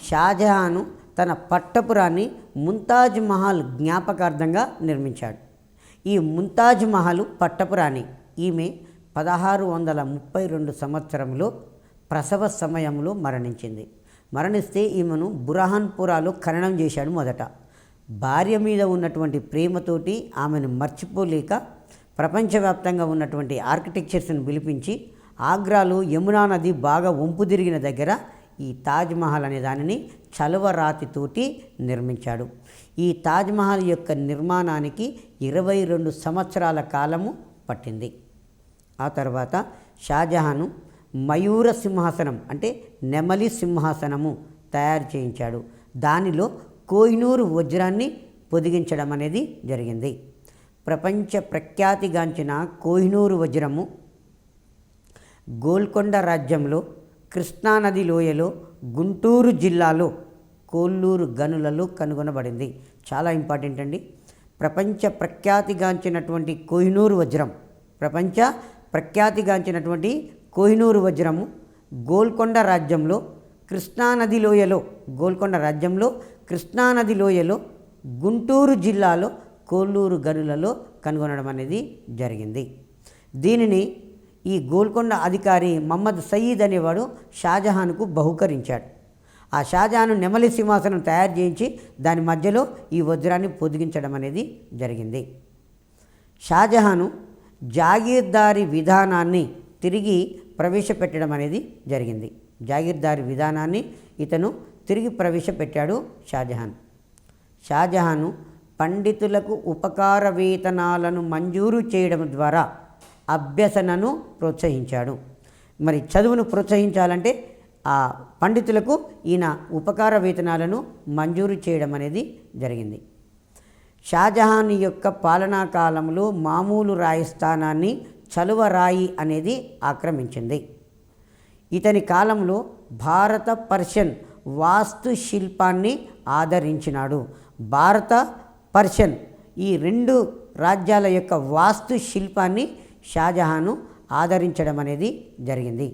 షాజహాను తన పట్టపురాన్ని ముంతాజ్ మహల్ జ్ఞాపకార్థంగా నిర్మించాడు. ఈ ముంతాజ్ మహల్ పట్టపురాణి. ఈమె 1632 సంవత్సరంలో ప్రసవ సమయంలో మరణించింది. మరణిస్తే ఈమెను బురహాన్పురాలో ఖననం చేశాడు. మొదట భార్య మీద ఉన్నటువంటి ప్రేమతోటి ఆమెను మర్చిపోలేక ప్రపంచవ్యాప్తంగా ఉన్నటువంటి ఆర్కిటెక్చర్స్ని పిలిపించి ఆగ్రాలో యమునా నది బాగా వంపు తిరిగిన దగ్గర ఈ తాజ్మహల్ అనే దానిని చలవరాతితోటి నిర్మించాడు. ఈ తాజ్మహల్ యొక్క నిర్మాణానికి 22 సంవత్సరాల కాలము పట్టింది. ఆ తర్వాత షాజహాను మయూర సింహాసనం అంటే నెమలి సింహాసనము తయారు చేయించాడు. దానిలో కోహినూరు వజ్రాన్ని పొదిగించడం అనేది జరిగింది. ప్రపంచ ప్రఖ్యాతిగాంచిన కోహినూరు వజ్రము గోల్కొండ రాజ్యంలో కృష్ణానది లోయలో గుంటూరు జిల్లాలో కోల్లూరు గనులలో కనుగొనబడింది. చాలా ఇంపార్టెంట్ అండి. ప్రపంచ ప్రఖ్యాతిగాంచినటువంటి కోహినూరు వజ్రం, ప్రపంచ ప్రఖ్యాతిగాంచినటువంటి కోహినూరు వజ్రము గోల్కొండ రాజ్యంలో కృష్ణానది లోయలో, గోల్కొండ రాజ్యంలో కృష్ణానది లోయలో గుంటూరు జిల్లాలో కోల్లూరు గనులలో కనుగొనడం అనేది జరిగింది. దీనిని ఈ గోల్కొండ అధికారి మహమ్మద్ సయీద్ అనేవాడు షాజహాన్కు బహుకరించాడు. ఆ షాజహాన్ నెమలి సింహాసనం తయారు చేయించి దాని మధ్యలో ఈ వజ్రాన్ని పొదిగించడం అనేది జరిగింది. షాజహాను జాగీర్దారీ విధానాన్ని తిరిగి ప్రవేశపెట్టడం అనేది జరిగింది. జాగీర్దారీ విధానాన్ని ఇతను తిరిగి ప్రవేశపెట్టాడు షాజహాన్. షాజహాను పండితులకు ఉపకార వేతనాలను మంజూరు చేయడం ద్వారా అభ్యసనను ప్రోత్సహించాడు. మరి చదువును ప్రోత్సహించాలంటే ఆ పండితులకు ఈయన ఉపకార వేతనాలను మంజూరు చేయడం అనేది జరిగింది. షాజహాన్ యొక్క పాలనా కాలంలో మామూలు రాయి స్థానాన్ని చలువరాయి అనేది ఆక్రమించింది. ఇతని కాలంలో భారత పర్షియన్ వాస్తుశిల్పాన్ని ఆదరించినాడు. భారత పర్షియన్ ఈ రెండు రాజ్యాల యొక్క వాస్తు శిల్పాన్ని షాజహాను ఆదరించడం అనేది జరిగింది.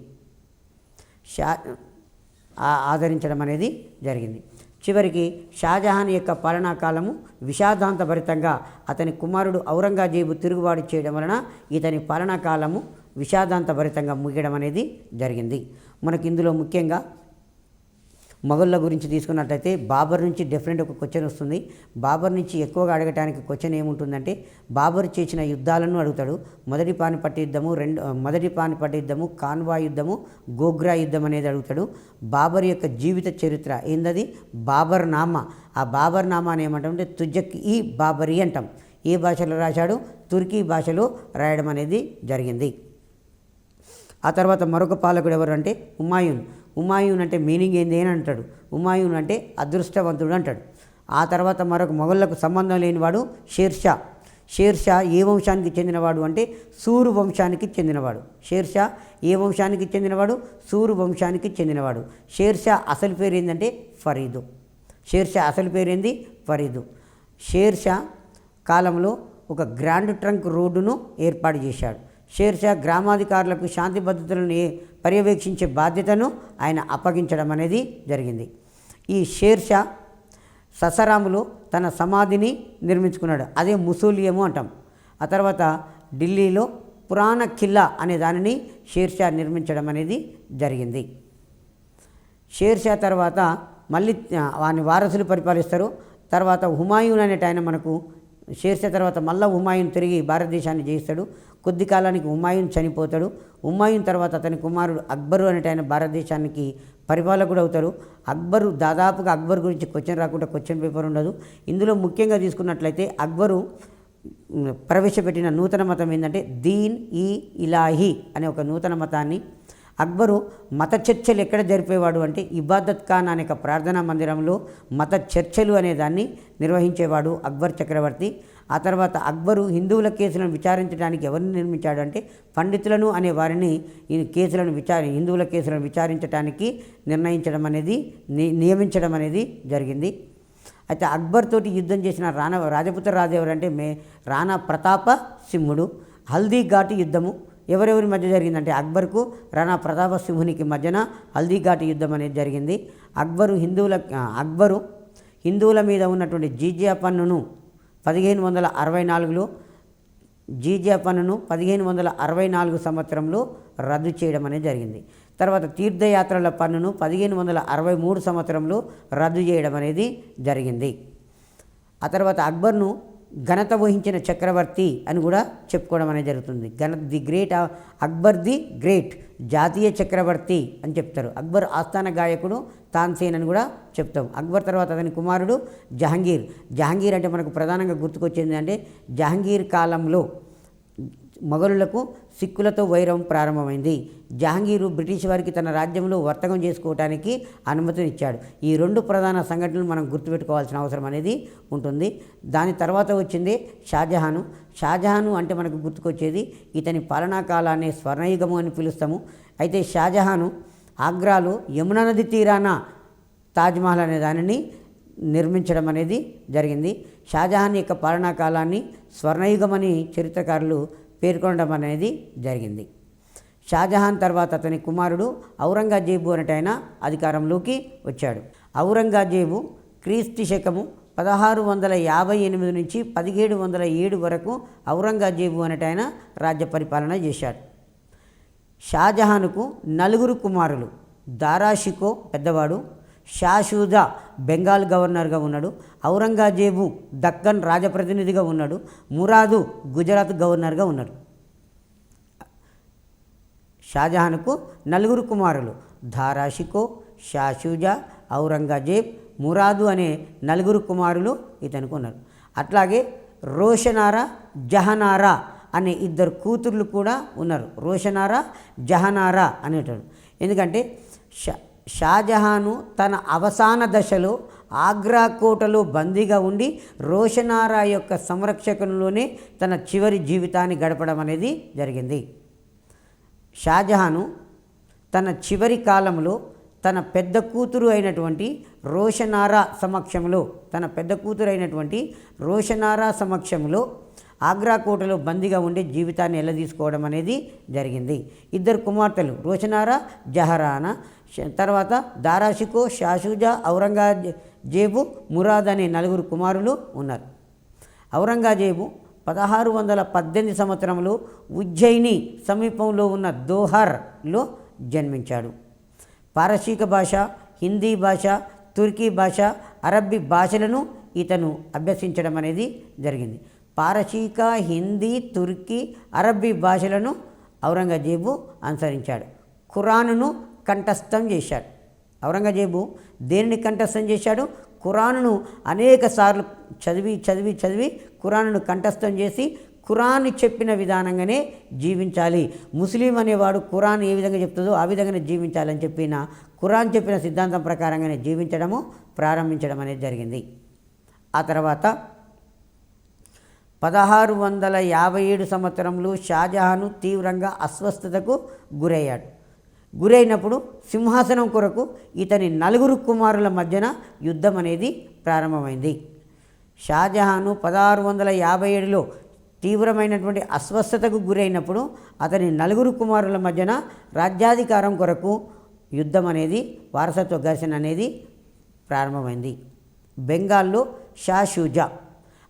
ఆదరించడం అనేది జరిగింది. చివరికి షాజహాన్ యొక్క పాలనా కాలము విషాదాంతభరితంగా అతని కుమారుడు ఔరంగజేబు తిరుగుబాటు చేయడం వలన ఇతని పాలనా కాలము విషాదాంతభరితంగా ముగియడం అనేది జరిగింది. మనకి ఇందులో ముఖ్యంగా మొఘళ్ళ గురించి తీసుకున్నట్లయితే బాబర్ నుంచి డెఫినెట్ ఒక క్వశ్చన్ వస్తుంది. బాబర్ నుంచి ఎక్కువగా అడగటానికి క్వశ్చన్ ఏముంటుందంటే బాబర్ చేసిన యుద్ధాలను అడుగుతాడు. మొదటి పానిపట్ యుద్ధము, కాన్వా యుద్ధము, గోగ్రా యుద్ధం అనేది అడుగుతాడు. బాబర్ యొక్క జీవిత చరిత్ర ఏందది బాబర్ నామా. ఆ బాబర్ నామాని ఏమంటామంటే తుజక్ ఈ బాబరీ అంటాం. ఏ భాషలో రాశాడు? తుర్కీ భాషలో రాయడం అనేది జరిగింది. ఆ తర్వాత మరొక పాలకుడు ఎవరు అంటే హుమాయూన్. హుమాయూన్ అంటే మీనింగ్ ఏంది అని అంటాడు. హుమాయూన్ అంటే అదృష్టవంతుడు అంటాడు. ఆ తర్వాత మరొక మొఘళ్ళకు సంబంధం లేనివాడు షేర్షా. షేర్షా ఏ వంశానికి చెందినవాడు అంటే సూరు వంశానికి చెందినవాడు. షేర్షా ఏ వంశానికి చెందినవాడు? సూరు వంశానికి చెందినవాడు. షేర్షా అసలు పేరు ఏంటంటే ఫరీదు. షేర్షా అసలు పేరేంది? ఫరీదు. షేర్షా కాలంలో ఒక గ్రాండ్ ట్రంక్ రోడ్డును ఏర్పాటు చేశాడు. షేర్షా గ్రామాధికారులకు శాంతి భద్రతలను పర్యవేక్షించే బాధ్యతను ఆయన అప్పగించడం అనేది జరిగింది. ఈ షేర్షా ససరాములో తన సమాధిని నిర్మించుకున్నాడు. అదే ముసోలియము అంటాం. ఆ తర్వాత ఢిల్లీలో పురాణ కిల్లా అనే దానిని షేర్షా నిర్మించడం అనేది జరిగింది. షేర్షా తర్వాత మళ్ళీ వాని వారసులు పరిపాలిస్తారు. తర్వాత హుమాయూన్ అనేట ఆయన మనకు షేర్షా తర్వాత మళ్ళీ హుమాయూన్ తిరిగి భారతదేశాన్ని జయిస్తాడు. కొద్ది కాలానికి హుమాయూన్ చనిపోతాడు. హుమాయూన్ తర్వాత అతని కుమారుడు అక్బరు అనేట ఆయన భారతదేశానికి పరిపాలకుడు అవుతాడు. దాదాపుగా అక్బర్ గురించి క్వశ్చన్ రాకుండా క్వశ్చన్ పేపర్ ఉండదు. ఇందులో ముఖ్యంగా తీసుకున్నట్లయితే అక్బరు ప్రవేశపెట్టిన నూతన మతం ఏంటంటే దీన్ ఈ ఇలాహీ అనే ఒక నూతన మతాన్ని అక్బరు మత చర్చలు ఎక్కడ జరిపేవాడు అంటే ఇబాదత్ ఖాన్ అనే ఒక ప్రార్థనా మందిరంలో మత చర్చలు అనే దాన్ని నిర్వహించేవాడు అక్బర్ చక్రవర్తి. ఆ తర్వాత అక్బరు హిందువుల కేసులను విచారించడానికి ఎవరిని నిర్మించాడు అంటే పండితులను అనే వారిని ఈ హిందువుల కేసులను విచారించడానికి నియమించడం అనేది జరిగింది. అయితే అక్బర్ తోటి యుద్ధం చేసిన రాజపుత్ర రాజు ఎవరంటే రాణా ప్రతాప సింహుడు. హల్దీ ఘాటి యుద్ధము ఎవరెవరి మధ్య జరిగిందంటే అక్బర్కు రాణా ప్రతాప సింహునికి మధ్యన హల్దీ ఘాటి యుద్ధం అనేది జరిగింది. అక్బరు హిందువుల మీద ఉన్నటువంటి జీజియా పన్నును 1564 సంవత్సరంలో రద్దు చేయడం అనేది జరిగింది. తర్వాత తీర్థయాత్రల పన్నును 1563 సంవత్సరంలో రద్దు చేయడం అనేది జరిగింది. ఆ తర్వాత అక్బర్ను ఘనత వహించిన చక్రవర్తి అని కూడా చెప్పుకోవడం అనేది జరుగుతుంది. అక్బర్ ది గ్రేట్ జాతీయ చక్రవర్తి అని చెప్తారు. అక్బర్ ఆస్థాన గాయకుడు తాన్సేన్ అని కూడా చెప్తాం. అక్బర్ తర్వాత అతని కుమారుడు జహాంగీర్ అంటే మనకు ప్రధానంగా గుర్తుకొచ్చేది అంటే జహాంగీర్ కాలంలో మొఘలులకు సిక్కులతో వైరం ప్రారంభమైంది. జహాంగీరు బ్రిటిష్ వారికి తన రాజ్యంలో వర్తకం చేసుకోవడానికి అనుమతినిచ్చాడు. ఈ రెండు ప్రధాన సంఘటనలు మనం గుర్తుపెట్టుకోవాల్సిన అవసరం అనేది ఉంటుంది. దాని తర్వాత వచ్చింది షాజహాను అంటే మనకు గుర్తుకొచ్చేది ఇతని పాలనా కాలాన్ని స్వర్ణయుగము అని పిలుస్తాము. అయితే షాజహాను ఆగ్రాలో యమునా నది తీరాన తాజ్మహల్ అనే దానిని నిర్మించడం అనేది జరిగింది. షాజహాన్ యొక్క పాలనా కాలాన్ని స్వర్ణయుగమని చరిత్రకారులు పేర్కొనడం అనేది జరిగింది. షాజహాన్ తర్వాత అతని కుమారుడు ఔరంగజేబు అనేట ఆయన అధికారంలోకి వచ్చాడు. ఔరంగజేబు క్రీస్తు శకము 1658 నుంచి 1707 వరకు ఔరంగజేబు అనేట ఆయన రాజ్య పరిపాలన చేశాడు. షాజహాన్కు 4 కుమారులు. దారాషికో పెద్దవాడు, షాషూజా బెంగాల్ గవర్నర్గా ఉన్నాడు, ఔరంగజేబు దక్కన్ రాజప్రతినిధిగా ఉన్నాడు, మురాదు గుజరాత్ గవర్నర్గా ఉన్నాడు. షాజహాన్కు 4 కుమారులు దారాషికో, షాషూజా, ఔరంగజేబ్, మురాదు అనే 4 కుమారులు ఇతనికి ఉన్నారు. అట్లాగే రోషనారా, జహనారా అనే 2 కూతుర్లు కూడా ఉన్నారు. రోషనారా, జహనారా అనేటాడు. ఎందుకంటే షాజహాను తన అవసాన దశలో ఆగ్రా కోటలో బందీగా ఉండి రోషనారా యొక్క సంరక్షణలోనే తన చివరి జీవితాన్ని గడపడం అనేది జరిగింది. షాజహాను తన చివరి కాలంలో తన పెద్ద కూతురు అయినటువంటి రోషనారా సమక్షంలో, తన పెద్ద కూతురైనటువంటి రోషనారా సమక్షంలో ఆగ్రా కోటలో బందీగా ఉండి జీవితాన్ని ఎల్లదీసుకోవడం అనేది జరిగింది. ఇద్దరు కుమార్తెలు రోషనారా, జహరానా, తర్వాత దారాషికో, షాషుజా, ఔరంగజేబు, మురాద్ అనే నలుగురు కుమారులు ఉన్నారు. ఔరంగజేబు 1618 సంవత్సరంలో ఉజ్జయిని సమీపంలో ఉన్న దోహర్లో జన్మించాడు. పారసీక భాష, హిందీ భాష, తుర్కీ భాష, అరబ్బీ భాషలను ఇతను అభ్యసించడం అనేది జరిగింది. పారసీక, హిందీ, తుర్కీ, అరబ్బీ భాషలను ఔరంగజేబు అనుసరించాడు. ఖురానును కంఠస్థం చేశాడు. ఔరంగజేబు దేనిని కంఠస్థం చేశాడు? ఖురానును అనేక సార్లు చదివి ఖురానును కంఠస్థం చేసి ఖురాన్ చెప్పిన విధానంగానే జీవించాలి, ముస్లిం అనేవాడు ఖురాన్ ఏ విధంగా చెప్తుందో ఆ విధంగానే జీవించాలని చెప్పిన ఖురాన్ చెప్పిన సిద్ధాంతం ప్రకారంగానే జీవించడము ప్రారంభించడం అనేది జరిగింది. ఆ తర్వాత 1657 సంవత్సరంలో షాజహాను తీవ్రంగా అస్వస్థతకు గురైనప్పుడు సింహాసనం కొరకు ఇతని నలుగురు కుమారుల మధ్యన యుద్ధం అనేది ప్రారంభమైంది. షాజహాను 1657లో తీవ్రమైనటువంటి అస్వస్థతకు గురైనప్పుడు అతని నలుగురు కుమారుల మధ్యన రాజ్యాధికారం కొరకు యుద్ధం అనేది, వారసత్వ ఘర్షణ అనేది ప్రారంభమైంది. బెంగాల్లో షా షుజా,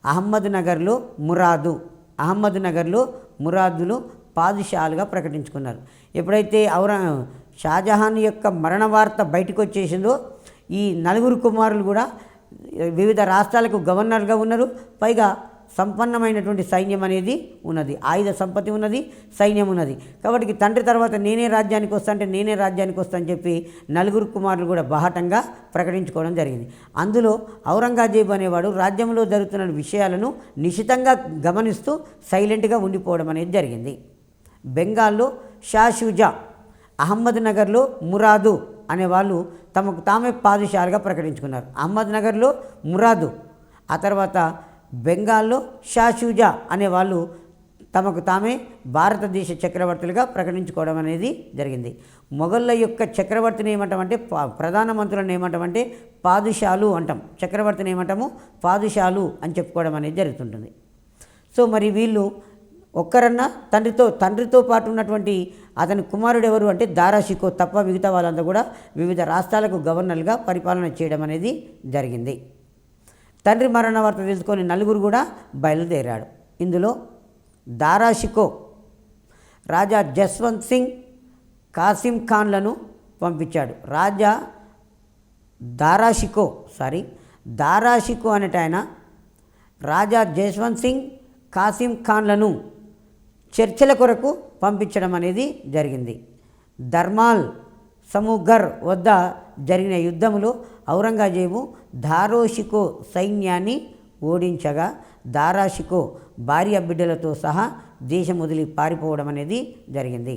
అహ్మద్నగర్లో మురాదులు పాదుషాలుగా ప్రకటించుకున్నారు. ఎప్పుడైతే షాజహాన్ యొక్క మరణ వార్త బయటకు వచ్చేసిందో ఈ నలుగురు కుమారులు కూడా వివిధ రాష్ట్రాలకు గవర్నర్గా ఉన్నారు. పైగా సంపన్నమైనటువంటి సైన్యం అనేది ఉన్నది, ఆయుధ సంపత్తి ఉన్నది, సైన్యం ఉన్నది. కాబట్టి తండ్రి తర్వాత నేనే రాజ్యానికి వస్తా అని చెప్పి నలుగురు కుమారులు కూడా బాహటంగా ప్రకటించుకోవడం జరిగింది. అందులో ఔరంగజేబు అనేవాడు రాజ్యంలో జరుగుతున్న విషయాలను నిశితంగా గమనిస్తూ సైలెంట్గా ఉండిపోవడం అనేది జరిగింది. బెంగాల్లో షా షుజా, అహ్మద్నగర్లో మురాదు అనేవాళ్ళు తమకు తామే పాదుషాలుగా ప్రకటించుకున్నారు. అహ్మద్నగర్లో మురాదు, ఆ తర్వాత బెంగాల్లో షా షుజా అనేవాళ్ళు తమకు తామే భారతదేశ చక్రవర్తులుగా ప్రకటించుకోవడం అనేది జరిగింది. మొఘళ్ళ యొక్క చక్రవర్తిని ఏమంటామంటే ప్రధానమంత్రులను ఏమంటామంటే పాదుషాలు అంటాం, చక్రవర్తిని ఏమంటాము పాదుషాలు అని చెప్పుకోవడం అనేది జరుగుతుంటుంది. సో మరి వీళ్ళు ఒక్కరన్నా తండ్రితో పాటు ఉన్నటువంటి అతని కుమారుడు ఎవరు అంటే దారాషికో తప్ప మిగతా వాళ్ళంతా కూడా వివిధ రాష్ట్రాలకు గవర్నర్గా పరిపాలన చేయడం అనేది జరిగింది. తండ్రి మరణ వార్త తెలుసుకొని నలుగురు కూడా బయలుదేరాడు. ఇందులో దారాషికో రాజా జస్వంత్ సింగ్, కాసిం ఖాన్లను పంపించాడు. రాజా దారాషికో అనేట ఆయన రాజా జస్వంత్ సింగ్, కాసిం ఖాన్లను చర్చల కొరకు పంపించడం అనేది జరిగింది. ధర్మాల్ సమూగర్ వద్ద జరిగిన యుద్ధంలో ఔరంగజేబు దారాషికో సైన్యాన్ని ఓడించగా దారాషికో భార్య బిడ్డలతో సహా దేశం వదిలి పారిపోవడం అనేది జరిగింది.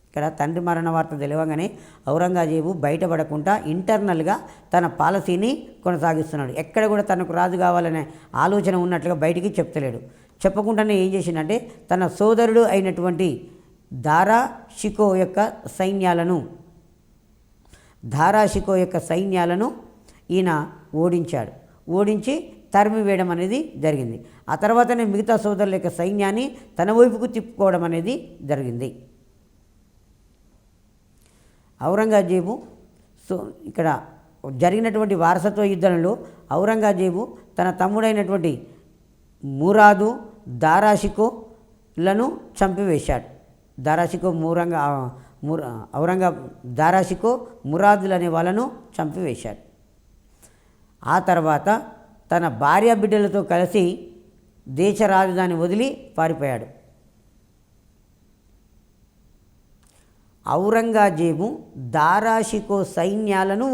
ఇక్కడ తండ్రి మరణ వార్త తెలియగానే ఔరంగజేబు బయటపడకుండా ఇంటర్నల్గా తన పాలసీని కొనసాగిస్తున్నాడు. ఎక్కడ కూడా తనకు రాజు కావాలనే ఆలోచన ఉన్నట్లుగా బయటికి చెప్తలేడు. చెప్పకుండానే ఏం చేసిందంటే తన సోదరుడు అయినటువంటి దారాషికో యొక్క సైన్యాలను ఈయన ఓడించి తరిమి వేయడం అనేది జరిగింది. ఆ తర్వాతనే మిగతా సోదరుల యొక్క సైన్యాన్ని తన వైపుకు తిప్పుకోవడం అనేది జరిగింది. ఔరంగజేబు ఇక్కడ జరిగినటువంటి వారసత్వ యుద్ధంలో ఔరంగజేబు తన తమ్ముడైనటువంటి మురాదు, దారాషికోలను చంపివేశాడు. దారాషికో మురాదులు అనే వాళ్ళను చంపివేశాడు. ఆ తర్వాత తన భార్య బిడ్డలతో కలిసి దేశ రాజధాని వదిలి పారిపోయాడు. ఔరంగజేబు దారాషికో సైన్యాలను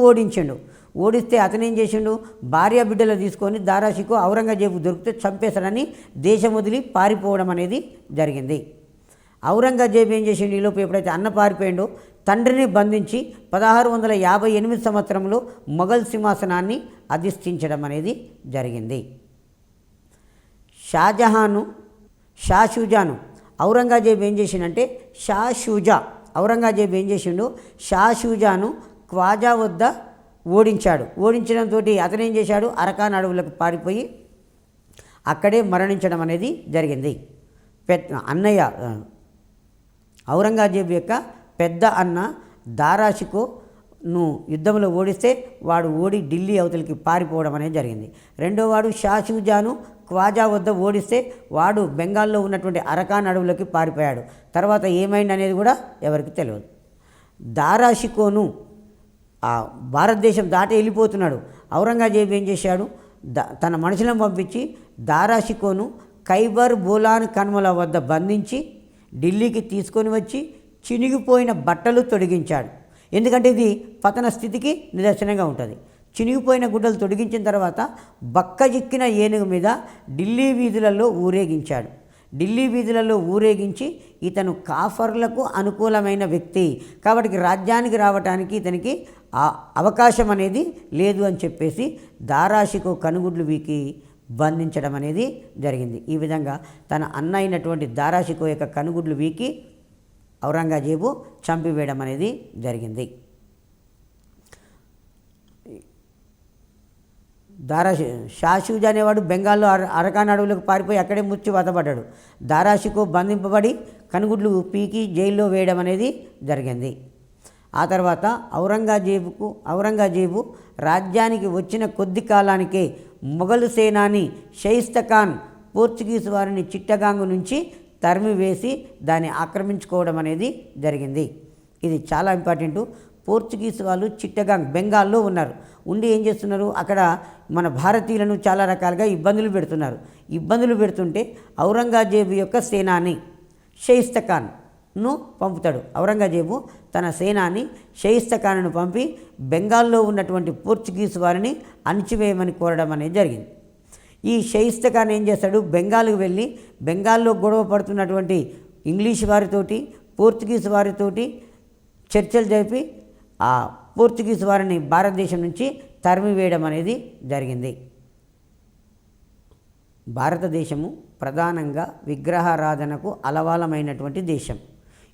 ఓడిస్తే అతనేం చేసిండు, భార్య బిడ్డలు తీసుకొని దారాషికో ఔరంగజేబు దొరికితే చంపేశాడని దేశం వదిలి పారిపోవడం అనేది జరిగింది. ఔరంగజేబు ఏం చేసిండు, ఈలోపు ఎప్పుడైతే అన్న పారిపోయిండో తండ్రిని బంధించి 1658 సంవత్సరంలో మొఘల్ సింహాసనాన్ని అధిష్ఠించడం అనేది జరిగింది. షా షుజాను ఔరంగజేబు ఏం చేసిండంటే షా షుజాను ఖ్వాజా వద్ద ఓడించాడు. ఓడించడంతో అతను ఏం చేశాడు, అరకాన్ అడవులకు పారిపోయి అక్కడే మరణించడం అనేది జరిగింది. అన్నయ్య ఔరంగజేబు యొక్క పెద్ద అన్న దారాషికోను యుద్ధంలో ఓడిస్తే వాడు ఓడి ఢిల్లీ అవతలికి పారిపోవడం అనేది జరిగింది. రెండోవాడు షా షూజాను ఖ్వాజా వద్ద ఓడిస్తే వాడు బెంగాల్లో ఉన్నటువంటి అరకాన్ అడవులకి పారిపోయాడు. తర్వాత ఏమైంది అనేది కూడా ఎవరికి తెలియదు. దారాషికోను భారతదేశం దాటి వెళ్ళిపోతున్నాడు. ఔరంగజేబు ఏం చేశాడు, తన మనుషులను పంపించి దారాషికోను ఖైబర్ బోలాన్ కనుమల వద్ద బంధించి ఢిల్లీకి తీసుకొని వచ్చి చినిగిపోయిన బట్టలు తొడిగించాడు. ఎందుకంటే ఇది పతన స్థితికి నిదర్శనంగా ఉంటుంది. చినిగిపోయిన గుడ్డలు తొడిగించిన తర్వాత బక్కజిక్కిన ఏనుగు మీద ఢిల్లీ వీధులలో ఊరేగించాడు. ఢిల్లీ వీధులలో ఊరేగించి ఇతను కాఫర్లకు అనుకూలమైన వ్యక్తి కాబట్టి రాజ్యానికి రావడానికి ఇతనికి అవకాశం అనేది లేదు అని చెప్పేసి దారాషికో కనుగుడ్లు వీకి బంధించడం అనేది జరిగింది. ఈ విధంగా తన అన్న అయినటువంటి దారాషికో యొక్క కనుగుడ్లు వీకి ఔరంగజేబు చంపివేయడం అనేది జరిగింది. షా షూజా అనేవాడు బెంగాల్లో అరకాన్ అడవులకు పారిపోయి అక్కడే ముచ్చి వదపడ్డాడు. దారాషికో బంధింపబడి కనుగుడ్లు పీకి జైల్లో వేయడం అనేది జరిగింది. ఆ తర్వాత ఔరంగజేబు రాజ్యానికి వచ్చిన కొద్ది కాలానికే మొఘలు సేనాని షైస్తఖాన్ పోర్చుగీస్ వారిని చిట్టగాంగ్ నుంచి తరిమివేసి దాన్ని ఆక్రమించుకోవడం అనేది జరిగింది. ఇది చాలా ఇంపార్టెంటు. పోర్చుగీస్ వాళ్ళు చిట్టగాంగ్ బెంగాల్లో ఉన్నారు. ఉండి ఏం చేస్తున్నారు, అక్కడ మన భారతీయులను చాలా రకాలుగా ఇబ్బందులు పెడుతున్నారు. ఇబ్బందులు పెడుతుంటే ఔరంగజేబు యొక్క సేనాని షైస్తఖాన్ను పంపుతాడు. ఔరంగజేబు తన సేనాని షైస్తఖాన్ను పంపి బెంగాల్లో ఉన్నటువంటి పోర్చుగీస్ వారిని అణిచివేయమని కోరడం అనేది జరిగింది. ఈ షైస్తఖాన్ ఏం చేస్తాడు, బెంగాల్కి వెళ్ళి బెంగాల్లో గొడవ పడుతున్నటువంటి ఇంగ్లీష్ వారితోటి పోర్చుగీస్ వారితోటి చర్చలు జరిపి ఆ పోర్చుగీస్ వారిని భారతదేశం నుంచి తరిమివేయడం అనేది జరిగింది. భారతదేశము ప్రధానంగా విగ్రహారాధనకు అలవాలమైనటువంటి దేశం.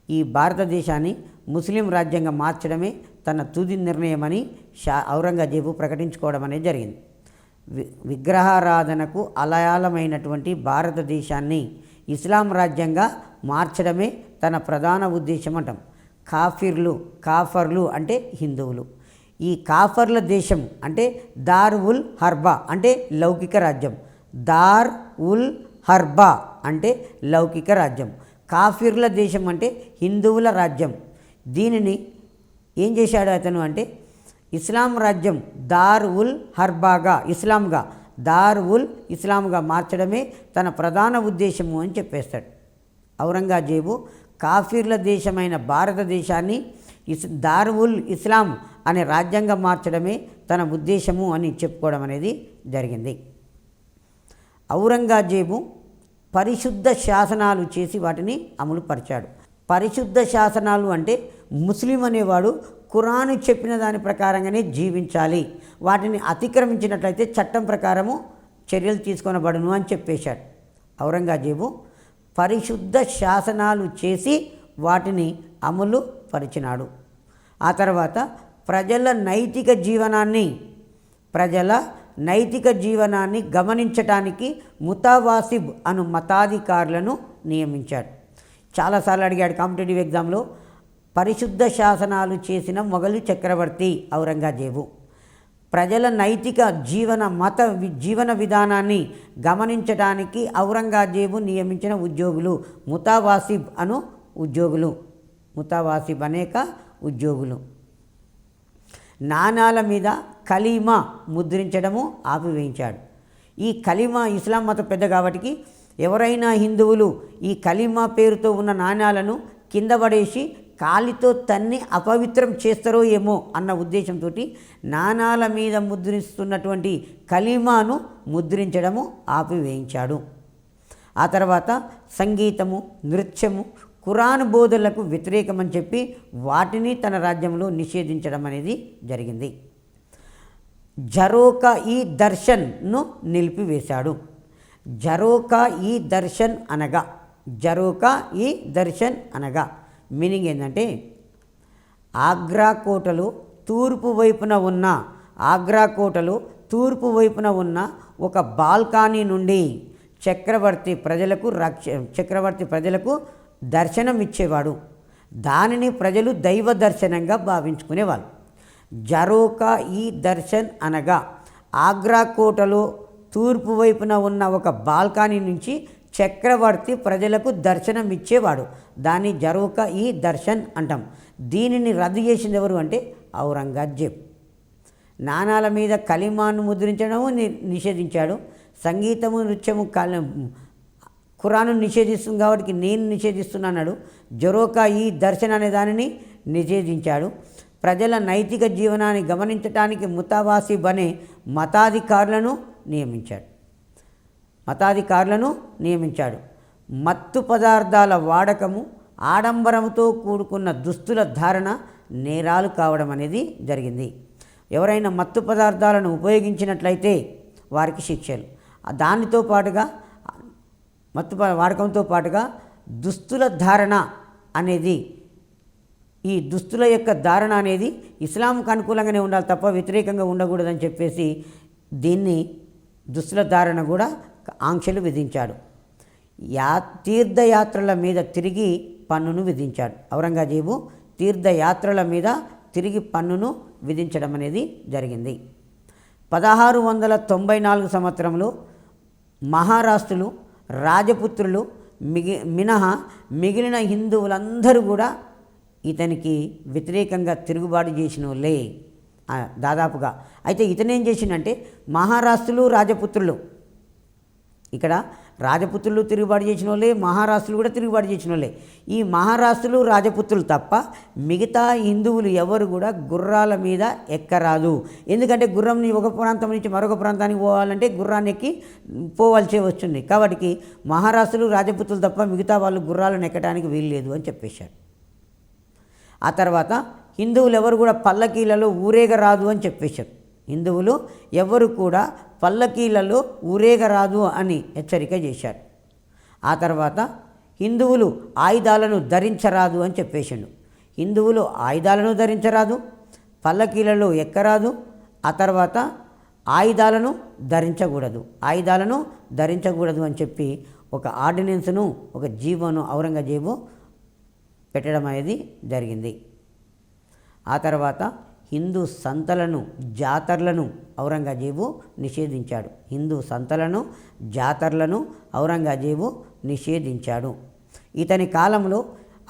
ఈ భారతదేశాన్ని ముస్లిం రాజ్యంగా మార్చడమే తన తుది నిర్ణయమని ఔరంగజేబు ప్రకటించుకోవడం అనేది జరిగింది. విగ్రహారాధనకు అలయాలమైనటువంటి భారతదేశాన్ని ఇస్లాం రాజ్యంగా మార్చడమే తన ప్రధాన ఉద్దేశం అంటాం. కాఫర్లు అంటే హిందువులు. ఈ కాఫర్ల దేశం అంటే దార్ ఉల్ హర్బా అంటే లౌకిక రాజ్యం. దార్ ఉల్ హర్బా అంటే లౌకిక రాజ్యం. కాఫిర్ల దేశం అంటే హిందువుల రాజ్యం. దీనిని ఏం చేశాడు అతను అంటే ఇస్లాం రాజ్యం దార్ ఉల్ హర్బాగా దార్ ఉల్ ఇస్లాంగా మార్చడమే తన ప్రధాన ఉద్దేశము అని చెప్పేస్తాడు. ఔరంగజేబు కాఫీర్ల దేశమైన భారతదేశాన్ని దార్ ఉల్ ఇస్లాం అనే రాజ్యంగా మార్చడమే తన ఉద్దేశము అని చెప్పుకోవడం అనేది జరిగింది. ఔరంగజేబు పరిశుద్ధ శాసనాలు చేసి వాటిని అమలుపరిచాడు. పరిశుద్ధ శాసనాలు అంటే ముస్లిం అనేవాడు ఖురాను చెప్పిన దాని ప్రకారంగానే జీవించాలి, వాటిని అతిక్రమించినట్లయితే చట్టం ప్రకారము చర్యలు తీసుకొనబడును అని చెప్పేశాడు. ఔరంగజేబు పరిశుద్ధ శాసనాలు చేసి వాటిని అమలు పరిచినాడు. ఆ తర్వాత ప్రజల నైతిక జీవనాన్ని గమనించటానికి ముతావాసిబ్ అను మతాధికారులను నియమించాడు. చాలాసార్లు అడిగాడు కాంపిటేటివ్ ఎగ్జామ్లో, పరిశుద్ధ శాసనాలు చేసిన మొఘలు చక్రవర్తి ఔరంగజేబు. ప్రజల నైతిక జీవన విధానాన్ని గమనించడానికి ఔరంగజేబు నియమించిన ఉద్యోగులు ముతావాసిబ్ అను ఉద్యోగులు. ముతావాసిబ్ అనేక ఉద్యోగులు. నాణాల మీద కలీమా ముద్రించడము ఆపివేయించాడు. ఈ కలీమా ఇస్లాం మత పెద్ద కాబట్టి ఎవరైనా హిందువులు ఈ కలీమా పేరుతో ఉన్న నాణాలను కింద పడేసి కాలితో తన్ని అపవిత్రం చేస్తారో ఏమో అన్న ఉద్దేశంతో నాణాల మీద ముద్రిస్తున్నటువంటి కలీమాను ముద్రించడము ఆపివేయించాడు. ఆ తర్వాత సంగీతము, నృత్యము, ఖురాన్ బోధనలకు వ్యతిరేకమని చెప్పి వాటిని తన రాజ్యంలో నిషేధించడం అనేది జరిగింది. జరోకా ఈ దర్శన్ను నిలిపివేశాడు. జరోకా ఈ దర్శన్ అనగా మీనింగ్ ఏంటంటే ఆగ్రా కోటలో తూర్పు వైపున ఉన్న ఆగ్రా కోటలో తూర్పు వైపున ఉన్న ఒక బాల్కనీ నుండి చక్రవర్తి ప్రజలకు దర్శనం ఇచ్చేవాడు. దానిని ప్రజలు దైవ దర్శనంగా భావించుకునేవాళ్ళు. జరోకా ఈ దర్శన్ అనగా ఆగ్రా కోటలో తూర్పు వైపున ఉన్న ఒక బాల్కనీ నుంచి చక్రవర్తి ప్రజలకు దర్శనం ఇచ్చేవాడు. దాన్ని జరోకా ఈ దర్శన్ అంటాం. దీనిని రద్దు చేసింది ఎవరు అంటే ఔరంగజేబ్. నాణాల మీద కలిమాను ముద్రించడము నిషేధించాడు. సంగీతము, నృత్యము, ఖురాను నిషేధిస్తుంది కాబట్టి నేను నిషేధిస్తున్నాడు. జరోకా ఈ దర్శన్ అనే దానిని నిషేధించాడు. ప్రజల నైతిక జీవనాన్ని గమనించడానికి ముతావాసిబ్ అనే మతాధికారులను నియమించాడు. మత్తు పదార్థాల వాడకము, ఆడంబరంతో కూడుకున్న దుస్తుల ధారణ నేరాలు కావడం అనేది జరిగింది. ఎవరైనా మత్తు పదార్థాలను ఉపయోగించినట్లయితే వారికి శిక్షలు. దానితో పాటుగా వాడకంతో పాటుగా దుస్తుల ధారణ అనేది, ఈ దుస్తుల యొక్క ధారణ అనేది ఇస్లాంకు అనుకూలంగానే ఉండాలి తప్ప వ్యతిరేకంగా ఉండకూడదని చెప్పేసి దీన్ని దుస్తుల ధారణ కూడా ఆంక్షలు విధించాడు. తీర్థయాత్రల మీద తిరిగి పన్నును విధించాడు. ఔరంగజేబు తీర్థయాత్రల మీద తిరిగి పన్నును విధించడం అనేది జరిగింది. 1694 సంవత్సరంలో మహారాష్ట్రులు, రాజపుత్రులు మినహా మిగిలిన హిందువులందరూ కూడా ఇతనికి వ్యతిరేకంగా తిరుగుబాటు చేసిన వాళ్ళే దాదాపుగా. అయితే ఇతనేం చేసిందంటే మహారాష్ట్రులు, రాజపుత్రులు, ఇక్కడ రాజపుత్రులు తిరుగుబాటు చేసిన వాళ్ళే, మహారాష్ట్రులు కూడా తిరుగుబాటు చేసిన వాళ్ళే. ఈ మహారాష్ట్రులు, రాజపుత్రులు తప్ప మిగతా హిందువులు ఎవరు కూడా గుర్రాల మీద ఎక్కరాదు. ఎందుకంటే గుర్రంని ఒక ప్రాంతం నుంచి మరొక ప్రాంతానికి పోవాలంటే గుర్రాన్ని ఎక్కి పోవాల్సి వస్తుంది. కాబట్టి మహారాష్ట్రులు, రాజపుత్రులు తప్ప మిగతా వాళ్ళు గుర్రాలను ఎక్కడానికి వీల్లేదు అని చెప్పేశాడు. ఆ తర్వాత హిందువులు ఎవరు కూడా పల్లకీలలో ఊరేగరాదు అని చెప్పేశారు. హిందువులు ఎవరు కూడా పల్లకీలలో ఊరేగరాదు అని హెచ్చరిక చేశాడు. ఆ తర్వాత హిందువులు ఆయుధాలను ధరించరాదు అని చెప్పేసిండు. హిందువులు ఆయుధాలను ధరించరాదు, పల్లకీలలో ఎక్కరాదు. ఆ తర్వాత ఆయుధాలను ధరించకూడదు అని చెప్పి ఒక ఆర్డినెన్స్ను, ఒక జీవోను ఔరంగజేబు పెట్టడం అనేది జరిగింది. ఆ తర్వాత హిందూ సంతలను, జాతరలను ఔరంగజేబు నిషేధించాడు. ఔరంగజేబు నిషేధించాడు. ఇతని కాలంలో,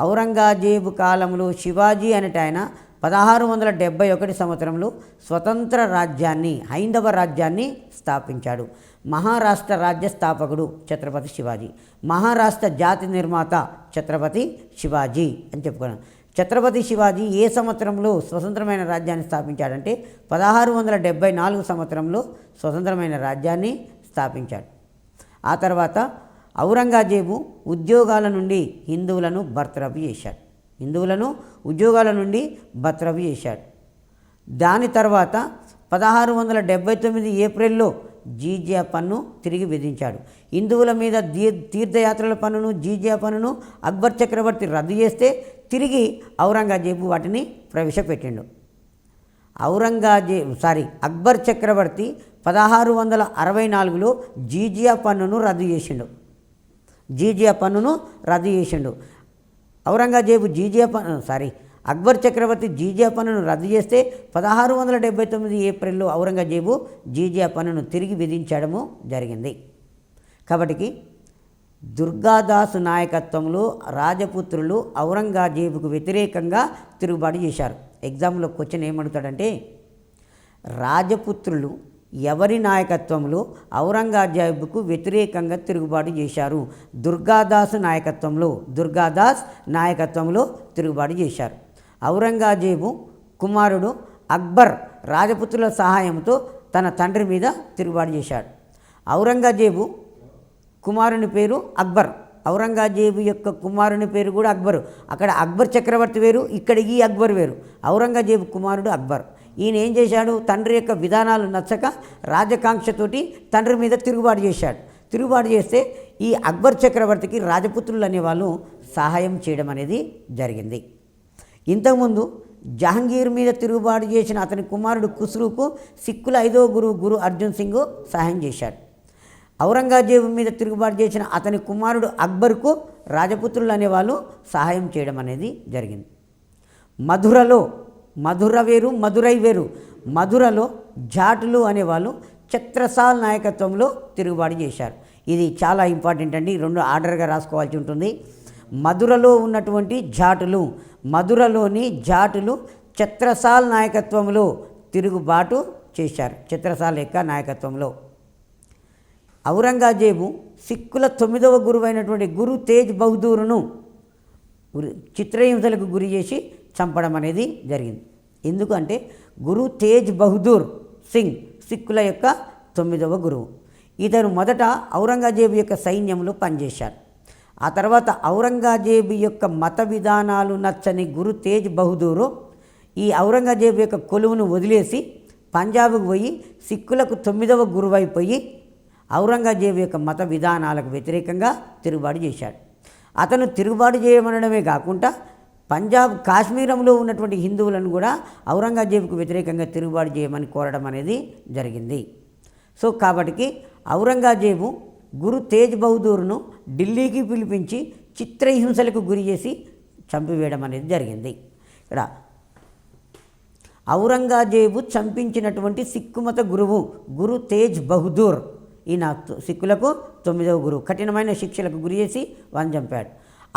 ఔరంగజేబు కాలంలో శివాజీ అనేట ఆయన 1671 సంవత్సరంలో స్వతంత్ర రాజ్యాన్ని, హైందవ రాజ్యాన్ని స్థాపించాడు. మహారాష్ట్ర రాజ్య స్థాపకుడు ఛత్రపతి శివాజీ, మహారాష్ట్ర జాతి నిర్మాత ఛత్రపతి శివాజీ అని చెప్పుకున్నాం. ఛత్రపతి శివాజీ ఏ సంవత్సరంలో స్వతంత్రమైన రాజ్యాన్ని స్థాపించాడంటే 1674 సంవత్సరంలో స్వతంత్రమైన రాజ్యాన్ని స్థాపించాడు. ఆ తర్వాత ఔరంగజేబు ఉద్యోగాల నుండి హిందువులను బర్తరఫ్ చేశాడు. దాని తర్వాత 1679 ఏప్రిల్లో జీజియా పన్ను తిరిగి విధించాడు. హిందువుల మీద తీర్థయాత్రల పన్నును, జీజియా పన్నును అక్బర్ చక్రవర్తి రద్దు చేస్తే తిరిగి ఔరంగజేబు వాటిని ప్రవేశపెట్టిండు. అక్బర్ చక్రవర్తి 1664లో జీజియా పన్నును రద్దు చేసిండు. ఔరంగజేబు అక్బర్ చక్రవర్తి జీజియా పన్నును రద్దు చేస్తే 1679 ఏప్రిల్లో ఔరంగజేబు జీజియా పన్నును తిరిగి విధించడము జరిగింది. కాబట్టి దుర్గాదాసు నాయకత్వంలో రాజపుత్రులు ఔరంగజేబుకు వ్యతిరేకంగా తిరుగుబాటు చేశారు. ఎగ్జామ్లో క్వశ్చన్ ఏమడుగుతాడంటే, రాజపుత్రులు ఎవరి నాయకత్వంలో ఔరంగజేబుకు వ్యతిరేకంగా తిరుగుబాటు చేశారు? దుర్గాదాస్ నాయకత్వంలో తిరుగుబాటు చేశారు. ఔరంగజేబు కుమారుడు అక్బర్ రాజపుత్రుల సహాయంతో తన తండ్రి మీద తిరుగుబాటు చేశాడు. ఔరంగజేబు కుమారుని పేరు అక్బర్. ఔరంగజేబు యొక్క కుమారుని పేరు కూడా అక్బరు. అక్కడ అక్బర్ చక్రవర్తి వేరు, ఇక్కడ ఈ అక్బర్ వేరు. ఔరంగజేబు కుమారుడు అక్బర్. ఈయన ఏం చేశాడు? తండ్రి యొక్క విధానాలు నచ్చక రాజకాంక్షతోటి తండ్రి మీద తిరుగుబాటు చేస్తే ఈ అక్బర్ చక్రవర్తికి రాజపుత్రులు అనేవాళ్ళు సహాయం చేయడం అనేది జరిగింది. ఇంతకుముందు జహాంగీర్ మీద తిరుగుబాటు చేసిన అతని కుమారుడు ఖుస్రూకు సిక్కుల 5వ గురువు గురు అర్జున్ సింగ్ సహాయం చేశాడు. ఔరంగజేబు మీద తిరుగుబాటు చేసిన అతని కుమారుడు అక్బర్కు రాజపుత్రులు అనేవాళ్ళు సహాయం చేయడం అనేది జరిగింది. మధుర వేరు మధురై వేరు. మధురలో జాటులు అనేవాళ్ళు ఛత్రసాల్ నాయకత్వంలో తిరుగుబాటు చేశారు. ఇది చాలా ఇంపార్టెంట్ అండి, 2 ఆర్డర్గా రాసుకోవాల్సి ఉంటుంది. మధురలో ఉన్నటువంటి జాటులు, మధురలోని జాటులు ఛత్రసాల్ నాయకత్వంలో తిరుగుబాటు చేశారు. ఛత్రసాల్ యొక్క నాయకత్వంలో. ఔరంగజేబు సిక్కుల 9వ గురువైనటువంటి గురు తేజ్ బహదూర్ను చిత్రహింసలకు గురి చేసి చంపడం అనేది జరిగింది. ఎందుకంటే గురు తేజ్ బహదూర్ సింగ్ సిక్కుల యొక్క 9వ గురువు. ఇతను మొదట ఔరంగజేబు యొక్క సైన్యంలో పనిచేశాడు. ఆ తర్వాత ఔరంగజేబు యొక్క మత విధానాలు నచ్చని గురు తేజ్ బహదూరు ఈ ఔరంగజేబు యొక్క కొలువును వదిలేసి పంజాబ్కు పోయి సిక్కులకు 9వ గురువైపోయి ఔరంగజేబు యొక్క మత విధానాలకు వ్యతిరేకంగా తిరుగుబాటు చేశాడు. అతను తిరుగుబాటు చేయమనడమే కాకుండా పంజాబ్ కాశ్మీరంలో ఉన్నటువంటి హిందువులను కూడా ఔరంగజేబుకు వ్యతిరేకంగా తిరుగుబాటు చేయమని కోరడం అనేది జరిగింది. సో కాబట్టి ఔరంగజేబు గురు తేజ్ బహదూర్ను ఢిల్లీకి పిలిపించి చిత్రహింసలకు గురి చేసి చంపివేయడం అనేది జరిగింది. ఇక్కడ ఔరంగజేబు చంపించినటువంటి సిక్కుమత గురువు గురు తేజ్ బహదూర్, ఈయన సిక్కులకు 9వ గురువు, కఠినమైన శిక్షలకు గురి చేసి వారిని చంపాడు.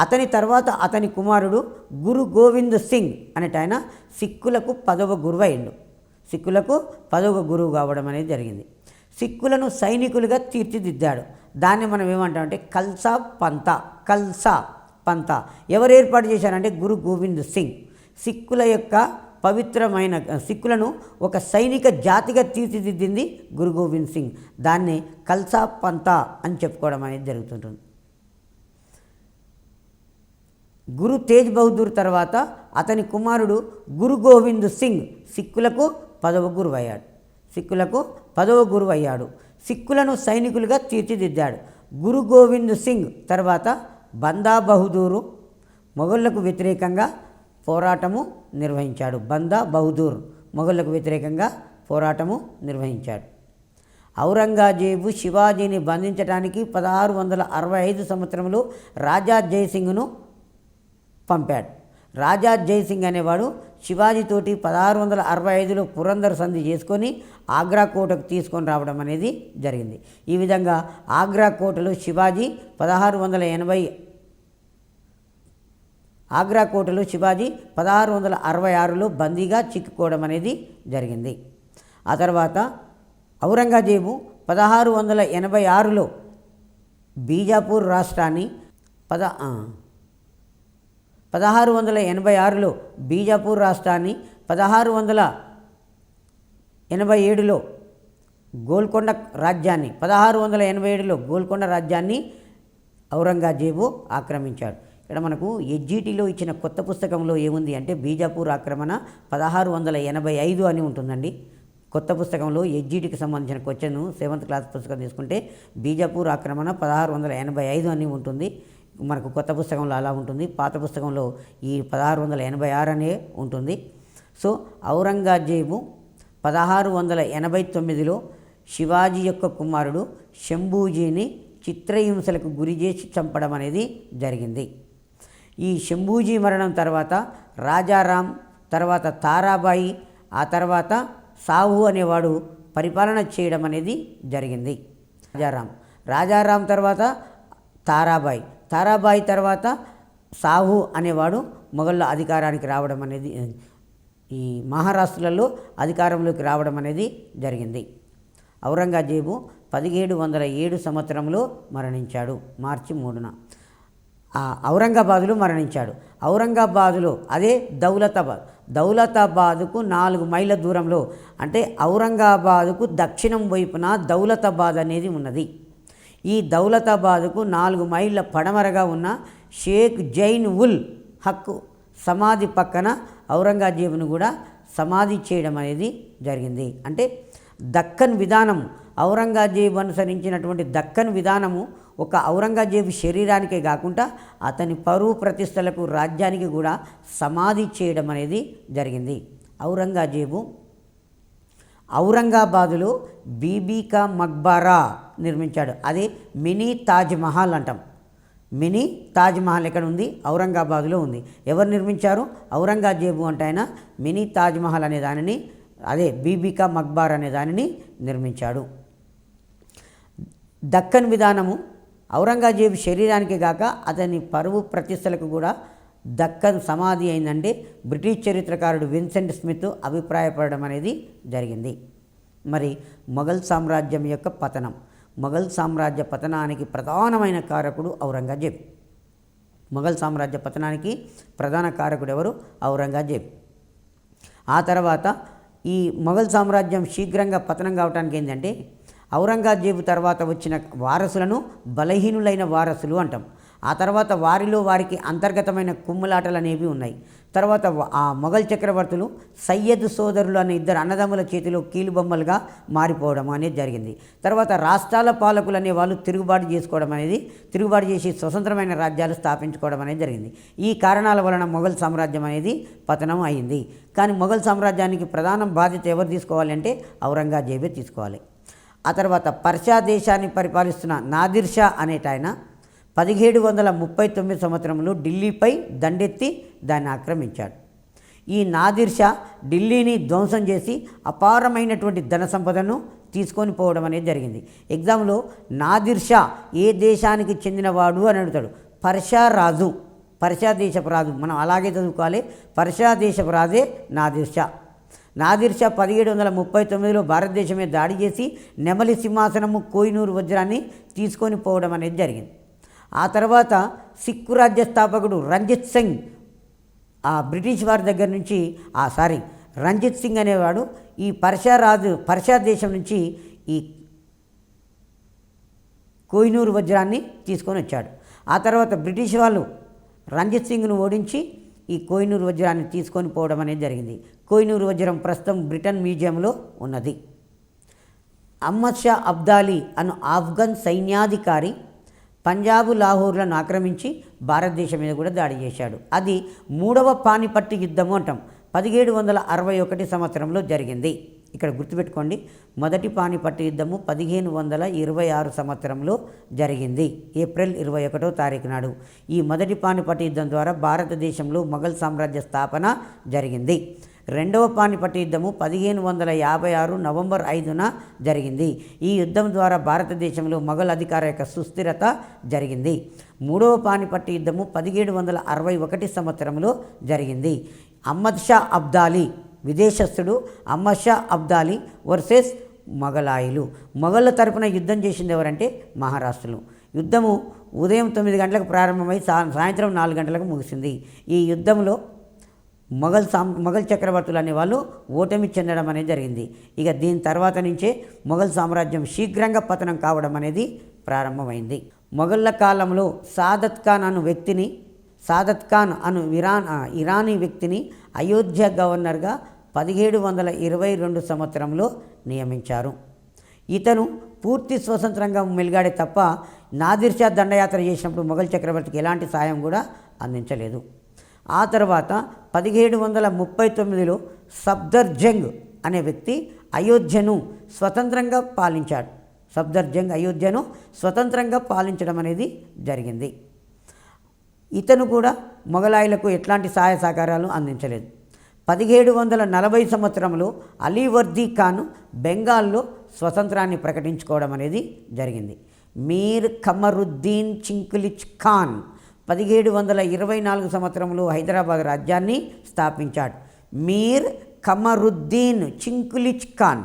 అతని తర్వాత అతని కుమారుడు గురు గోవింద్ సింగ్ అనేట ఆయన సిక్కులకు 10వ గురువు అయ్యిండు. సిక్కులకు 10వ గురువు కావడం అనేది జరిగింది. సిక్కులను సైనికులుగా తీర్చిదిద్దాడు. దాన్ని మనం ఏమంటామంటే కల్సా పంతా ఎవరు ఏర్పాటు చేశారంటే గురు గోవింద్ సింగ్. సిక్కుల యొక్క పవిత్రమైన సిక్కులను ఒక సైనిక జాతిగా తీర్చిదిద్దింది గురు గోవింద్ సింగ్. దాన్ని కల్సా పంతా అని చెప్పుకోవడం అనేది జరుగుతుంటుంది. గురు తేజ్ బహదూర్ తర్వాత అతని కుమారుడు గురు గోవింద్ సింగ్ సిక్కులకు 10వ గురువు అయ్యాడు. సిక్కులకు 10వ గురువు అయ్యాడు. సిక్కులను సైనికులుగా తీర్చిదిద్దాడు. గురు గోవింద్ సింగ్ తర్వాత బందా బహదూరు మొఘళ్లకు వ్యతిరేకంగా పోరాటము నిర్వహించాడు. బందా బహదూర్ మొఘళ్లకు వ్యతిరేకంగా పోరాటము నిర్వహించాడు. ఔరంగజేబు శివాజీని బంధించడానికి 1665 సంవత్సరంలో రాజా జయసింగ్ను పంపాడు. రాజా జయసింగ్ అనేవాడు శివాజీతోటి 1665లో పురందర్ సంధి చేసుకొని ఆగ్రా కోటకు తీసుకొని రావడం అనేది జరిగింది. ఈ విధంగా ఆగ్రా కోటలో శివాజీ 1666లో బందీగా చిక్కుకోవడం అనేది జరిగింది. ఆ తర్వాత ఔరంగజేబు 1686లో బీజాపూర్ రాష్ట్రాన్ని 1686లో బీజాపూర్ రాష్ట్రాన్ని 1687లో గోల్కొండ రాజ్యాన్ని 1687లో గోల్కొండ రాజ్యాన్ని ఔరంగజేబు ఆక్రమించాడు. ఇక్కడ మనకు ఎస్జిటిలో ఇచ్చిన కొత్త పుస్తకంలో ఏముంది అంటే బీజాపూర్ ఆక్రమణ 1685 అని ఉంటుందండి. కొత్త పుస్తకంలో ఎస్జిటికి సంబంధించిన క్వశ్చన్ 7th క్లాస్ పుస్తకం తీసుకుంటే బీజాపూర్ ఆక్రమణ 1685 అని ఉంటుంది. మనకు కొత్త పుస్తకంలో అలా ఉంటుంది. పాత పుస్తకంలో ఈ 1686 అనే ఉంటుంది. సో ఔరంగజేబు 1689లో శివాజీ యొక్క కుమారుడు శంభూజీని చిత్రహింసలకు గురి చేసి చంపడం అనేది జరిగింది. ఈ శంభూజీ మరణం తర్వాత రాజారాం, తర్వాత తారాబాయి, ఆ తర్వాత సాహు అనేవాడు పరిపాలన చేయడం అనేది జరిగింది. రాజారాం తర్వాత తారాబాయి తర్వాత సాహు అనేవాడు మొఘళ్ళ అధికారానికి రావడం అనేది, ఈ మహారాష్ట్రలలో అధికారంలోకి రావడం అనేది జరిగింది. ఔరంగజేబు 1707 సంవత్సరంలో మరణించాడు. మార్చి 3న ఔరంగాబాదులో మరణించాడు. ఔరంగాబాదులో అదే దౌలతాబాదుకు 4 మైళ్ళ దూరంలో, అంటే ఔరంగాబాదుకు దక్షిణం వైపున దౌలతాబాద్ అనేది ఉన్నది. ఈ దౌలతాబాదుకు 4 మైళ్ళ పడమరగా ఉన్న షేక్ జైన్ ఉల్ హక్ సమాధి పక్కన ఔరంగజేబును కూడా సమాధి చేయడం అనేది జరిగింది. అంటే దక్కన్ విధానము, ఔరంగజేబు అనుసరించినటువంటి దక్కన్ విధానము ఒక ఔరంగజేబు శరీరానికే కాకుండా అతని పరువు ప్రతిష్టలకు రాజ్యానికి కూడా సమాధి చేయడం అనేది జరిగింది. ఔరంగజేబు ఔరంగాబాదులో బీబీ మక్బరా నిర్మించాడు. అది మినీ తాజ్మహల్ అంటాం. మినీ తాజ్మహల్ ఎక్కడ ఉంది? ఔరంగాబాదులో ఉంది. ఎవరు నిర్మించారు? ఔరంగజేబు అంటే ఆయన మినీ తాజ్మహల్ అనే దానిని, అదే బీబీ మక్బర్ అనే దానిని నిర్మించాడు. దక్కన్ విధానము ఔరంగజేబు శరీరానికి కాక అతని పరువు ప్రతిష్టలకు కూడా దక్కన్ సమాధి అయిందంటే బ్రిటిష్ చరిత్రకారుడు విన్సెంట్ స్మిత్ అభిప్రాయపడడం అనేది జరిగింది. మరి మొఘల్ సామ్రాజ్యం యొక్క పతనం. మొఘల్ సామ్రాజ్య పతనానికి ప్రధానమైన కారకుడు ఔరంగజేబ్. మొఘల్ సామ్రాజ్య పతనానికి ప్రధాన కారకుడు ఎవరు? ఔరంగజేబ్. ఆ తర్వాత ఈ మొఘల్ సామ్రాజ్యం శీఘ్రంగా పతనం కావడానికి ఏంటంటే ఔరంగజేబు తర్వాత వచ్చిన వారసులను బలహీనులైన వారసులు అంటాం. ఆ తర్వాత వారికి అంతర్గతమైన కుమ్ములాటలు అనేవి ఉన్నాయి. తర్వాత ఆ మొఘల్ చక్రవర్తులు సయ్యద్ సోదరులు అనే ఇద్దరు అన్నదమ్ముల చేతిలో కీలుబొమ్మలుగా మారిపోవడం అనేది జరిగింది. తర్వాత రాష్ట్రాల పాలకులు అనే వాళ్ళు తిరుగుబాటు చేసి స్వతంత్రమైన రాజ్యాలు స్థాపించుకోవడం అనేది జరిగింది. ఈ కారణాల వలన మొఘల్ సామ్రాజ్యం అనేది పతనం అయింది. కానీ మొఘల్ సామ్రాజ్యానికి ప్రధాన బాధ్యత ఎవరు తీసుకోవాలి అంటే ఔరంగజేబే తీసుకోవాలి. ఆ తర్వాత పర్షియా దేశాన్ని పరిపాలిస్తున్న నాదిర్ షా అనేటాయన 1739 సంవత్సరంలో ఢిల్లీపై దండెత్తి దాన్ని ఆక్రమించాడు. ఈ నాదిర్ షా ఢిల్లీని ధ్వంసం చేసి అపారమైనటువంటి ధన సంపదను తీసుకొని పోవడం అనేది జరిగింది. ఎగ్జామ్లో నాదిర్ షా ఏ దేశానికి చెందినవాడు అని అడుగుతాడు. పర్షియా దేశపు రాజు. మనం అలాగే చదువుకోవాలి. పర్షియా దేశపు రాజే నాదిర్ షా. నాదిర్ షా 1739లో భారతదేశమే దాడి చేసి నెమలి సింహాసనము కోహినూరు వజ్రాన్ని తీసుకొని పోవడం అనేది జరిగింది. ఆ తర్వాత సిక్కు రాజ్య స్థాపకుడు రంజిత్ సింగ్ ఆ బ్రిటిష్ వారి దగ్గర నుంచి రంజిత్ సింగ్ అనేవాడు ఈ పర్షియా దేశం నుంచి ఈ కోహినూరు వజ్రాన్ని తీసుకొని వచ్చాడు. ఆ తర్వాత బ్రిటిష్ వాళ్ళు రంజిత్ సింగ్ను ఓడించి ఈ కోహినూరు వజ్రాన్ని తీసుకొని పోవడం అనేది జరిగింది. కోహినూరు వజ్రం ప్రస్తుతం బ్రిటన్ మ్యూజియంలో ఉన్నది. అహ్మద్ షా అబ్దాలీ అను ఆఫ్ఘన్ సైన్యాధికారి పంజాబు లాహోర్లను ఆక్రమించి భారతదేశం మీద కూడా దాడి చేశాడు. అది 3వ పానిపట్టు యుద్ధము అంటాం. 1761 సంవత్సరంలో జరిగింది. ఇక్కడ గుర్తుపెట్టుకోండి, మొదటి పానిపట్టు యుద్ధము 1526 సంవత్సరంలో జరిగింది. ఏప్రిల్ 21వ తారీఖు నాడు ఈ మొదటి పానిపట్టు యుద్ధం ద్వారా భారతదేశంలో మొఘల్ సామ్రాజ్య స్థాపన జరిగింది. రెండవ పానిపట్టు యుద్ధము 1556 నవంబర్ 5న జరిగింది. ఈ యుద్ధం ద్వారా భారతదేశంలో మొఘల్ అధికార యొక్క సుస్థిరత జరిగింది. మూడవ పానిపట్టు యుద్ధము 1761 సంవత్సరంలో జరిగింది. అహ్మద్ షా అబ్దాలీ విదేశస్థుడు అహ్మద్ షా అబ్దాలీ వర్సెస్ మొఘలాయిలు. మొఘళ్ళ తరపున యుద్ధం చేసింది ఎవరంటే మహారాష్ట్రలు. యుద్ధము ఉదయం 9 గంటలకు ప్రారంభమై సాయంత్రం 4 గంటలకు ముగిసింది. ఈ యుద్ధంలో మొఘల్ చక్రవర్తులు అనేవాళ్ళు ఓటమి చెందడం అనేది జరిగింది. ఇక దీని తర్వాత నుంచే మొఘల్ సామ్రాజ్యం శీఘ్రంగా పతనం కావడం అనేది ప్రారంభమైంది. మొఘళ్ళ కాలంలో సాదత్ ఖాన్ అను ఇరానీ వ్యక్తిని అయోధ్య గవర్నర్గా 1722 సంవత్సరంలో నియమించారు. ఇతను పూర్తి స్వతంత్రంగా మెలిగాడే తప్ప నాదిర్ షా దండయాత్ర చేసినప్పుడు మొఘల్ చక్రవర్తికి ఎలాంటి సాయం కూడా అందించలేదు. ఆ తర్వాత 1739లో సఫ్దర్జంగ్ అనే వ్యక్తి అయోధ్యను స్వతంత్రంగా పాలించాడు. సఫ్దర్జంగ్ అయోధ్యను స్వతంత్రంగా పాలించడం అనేది జరిగింది. ఇతను కూడా మొఘలాయులకు ఎట్లాంటి సహాయ సహకారాలు అందించలేదు. 1740 సంవత్సరంలో అలీవర్దీ ఖాన్ బెంగాల్లో స్వతంత్రాన్ని ప్రకటించుకోవడం అనేది జరిగింది. మీర్ ఖమరుద్దీన్ చింకులిచ్ ఖాన్ 1724 సంవత్సరంలో హైదరాబాద్ రాజ్యాన్ని స్థాపించాడు. మీర్ ఖమరుద్దీన్ చింకులిచ్ ఖాన్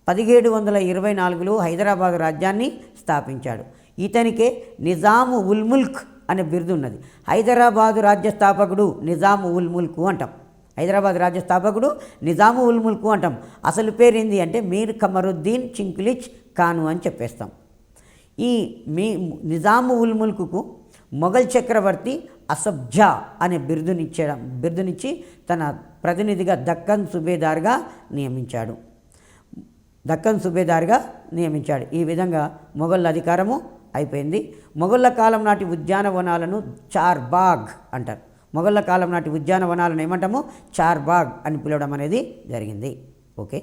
1724లో హైదరాబాద్ రాజ్యాన్ని స్థాపించాడు. ఇతనికే నిజాము ఉల్ ముల్క్ అనే బిరుదు ఉన్నది. హైదరాబాదు రాజ్య స్థాపకుడు నిజాము ఉల్ ముల్క్ అంటాం. హైదరాబాద్ రాజ్య స్థాపకుడు నిజాము ఉల్ ముల్క్ అంటాం. అసలు పేరు ఏంది అంటే మీర్ ఖమరుద్దీన్ చింకులిచ్ ఖాను అని చెప్పేస్తాం. ఈ నిజాము ఉల్ ముల్క్కు మొఘల్ చక్రవర్తి అసఫ్జా అనే బిరుదునిచ్చి తన ప్రతినిధిగా దక్కన్ సుబేదార్గా నియమించాడు. ఈ విధంగా మొఘల్ అధికారము అయిపోయింది. మొఘళ్ళ కాలం నాటి ఉద్యానవనాలను చార్బాగ్ అంటారు. మొఘళ్ళ కాలం నాటి ఉద్యానవనాలను ఏమంటాము? చార్బాగ్ అని పిలవడం అనేది జరిగింది. ఓకే.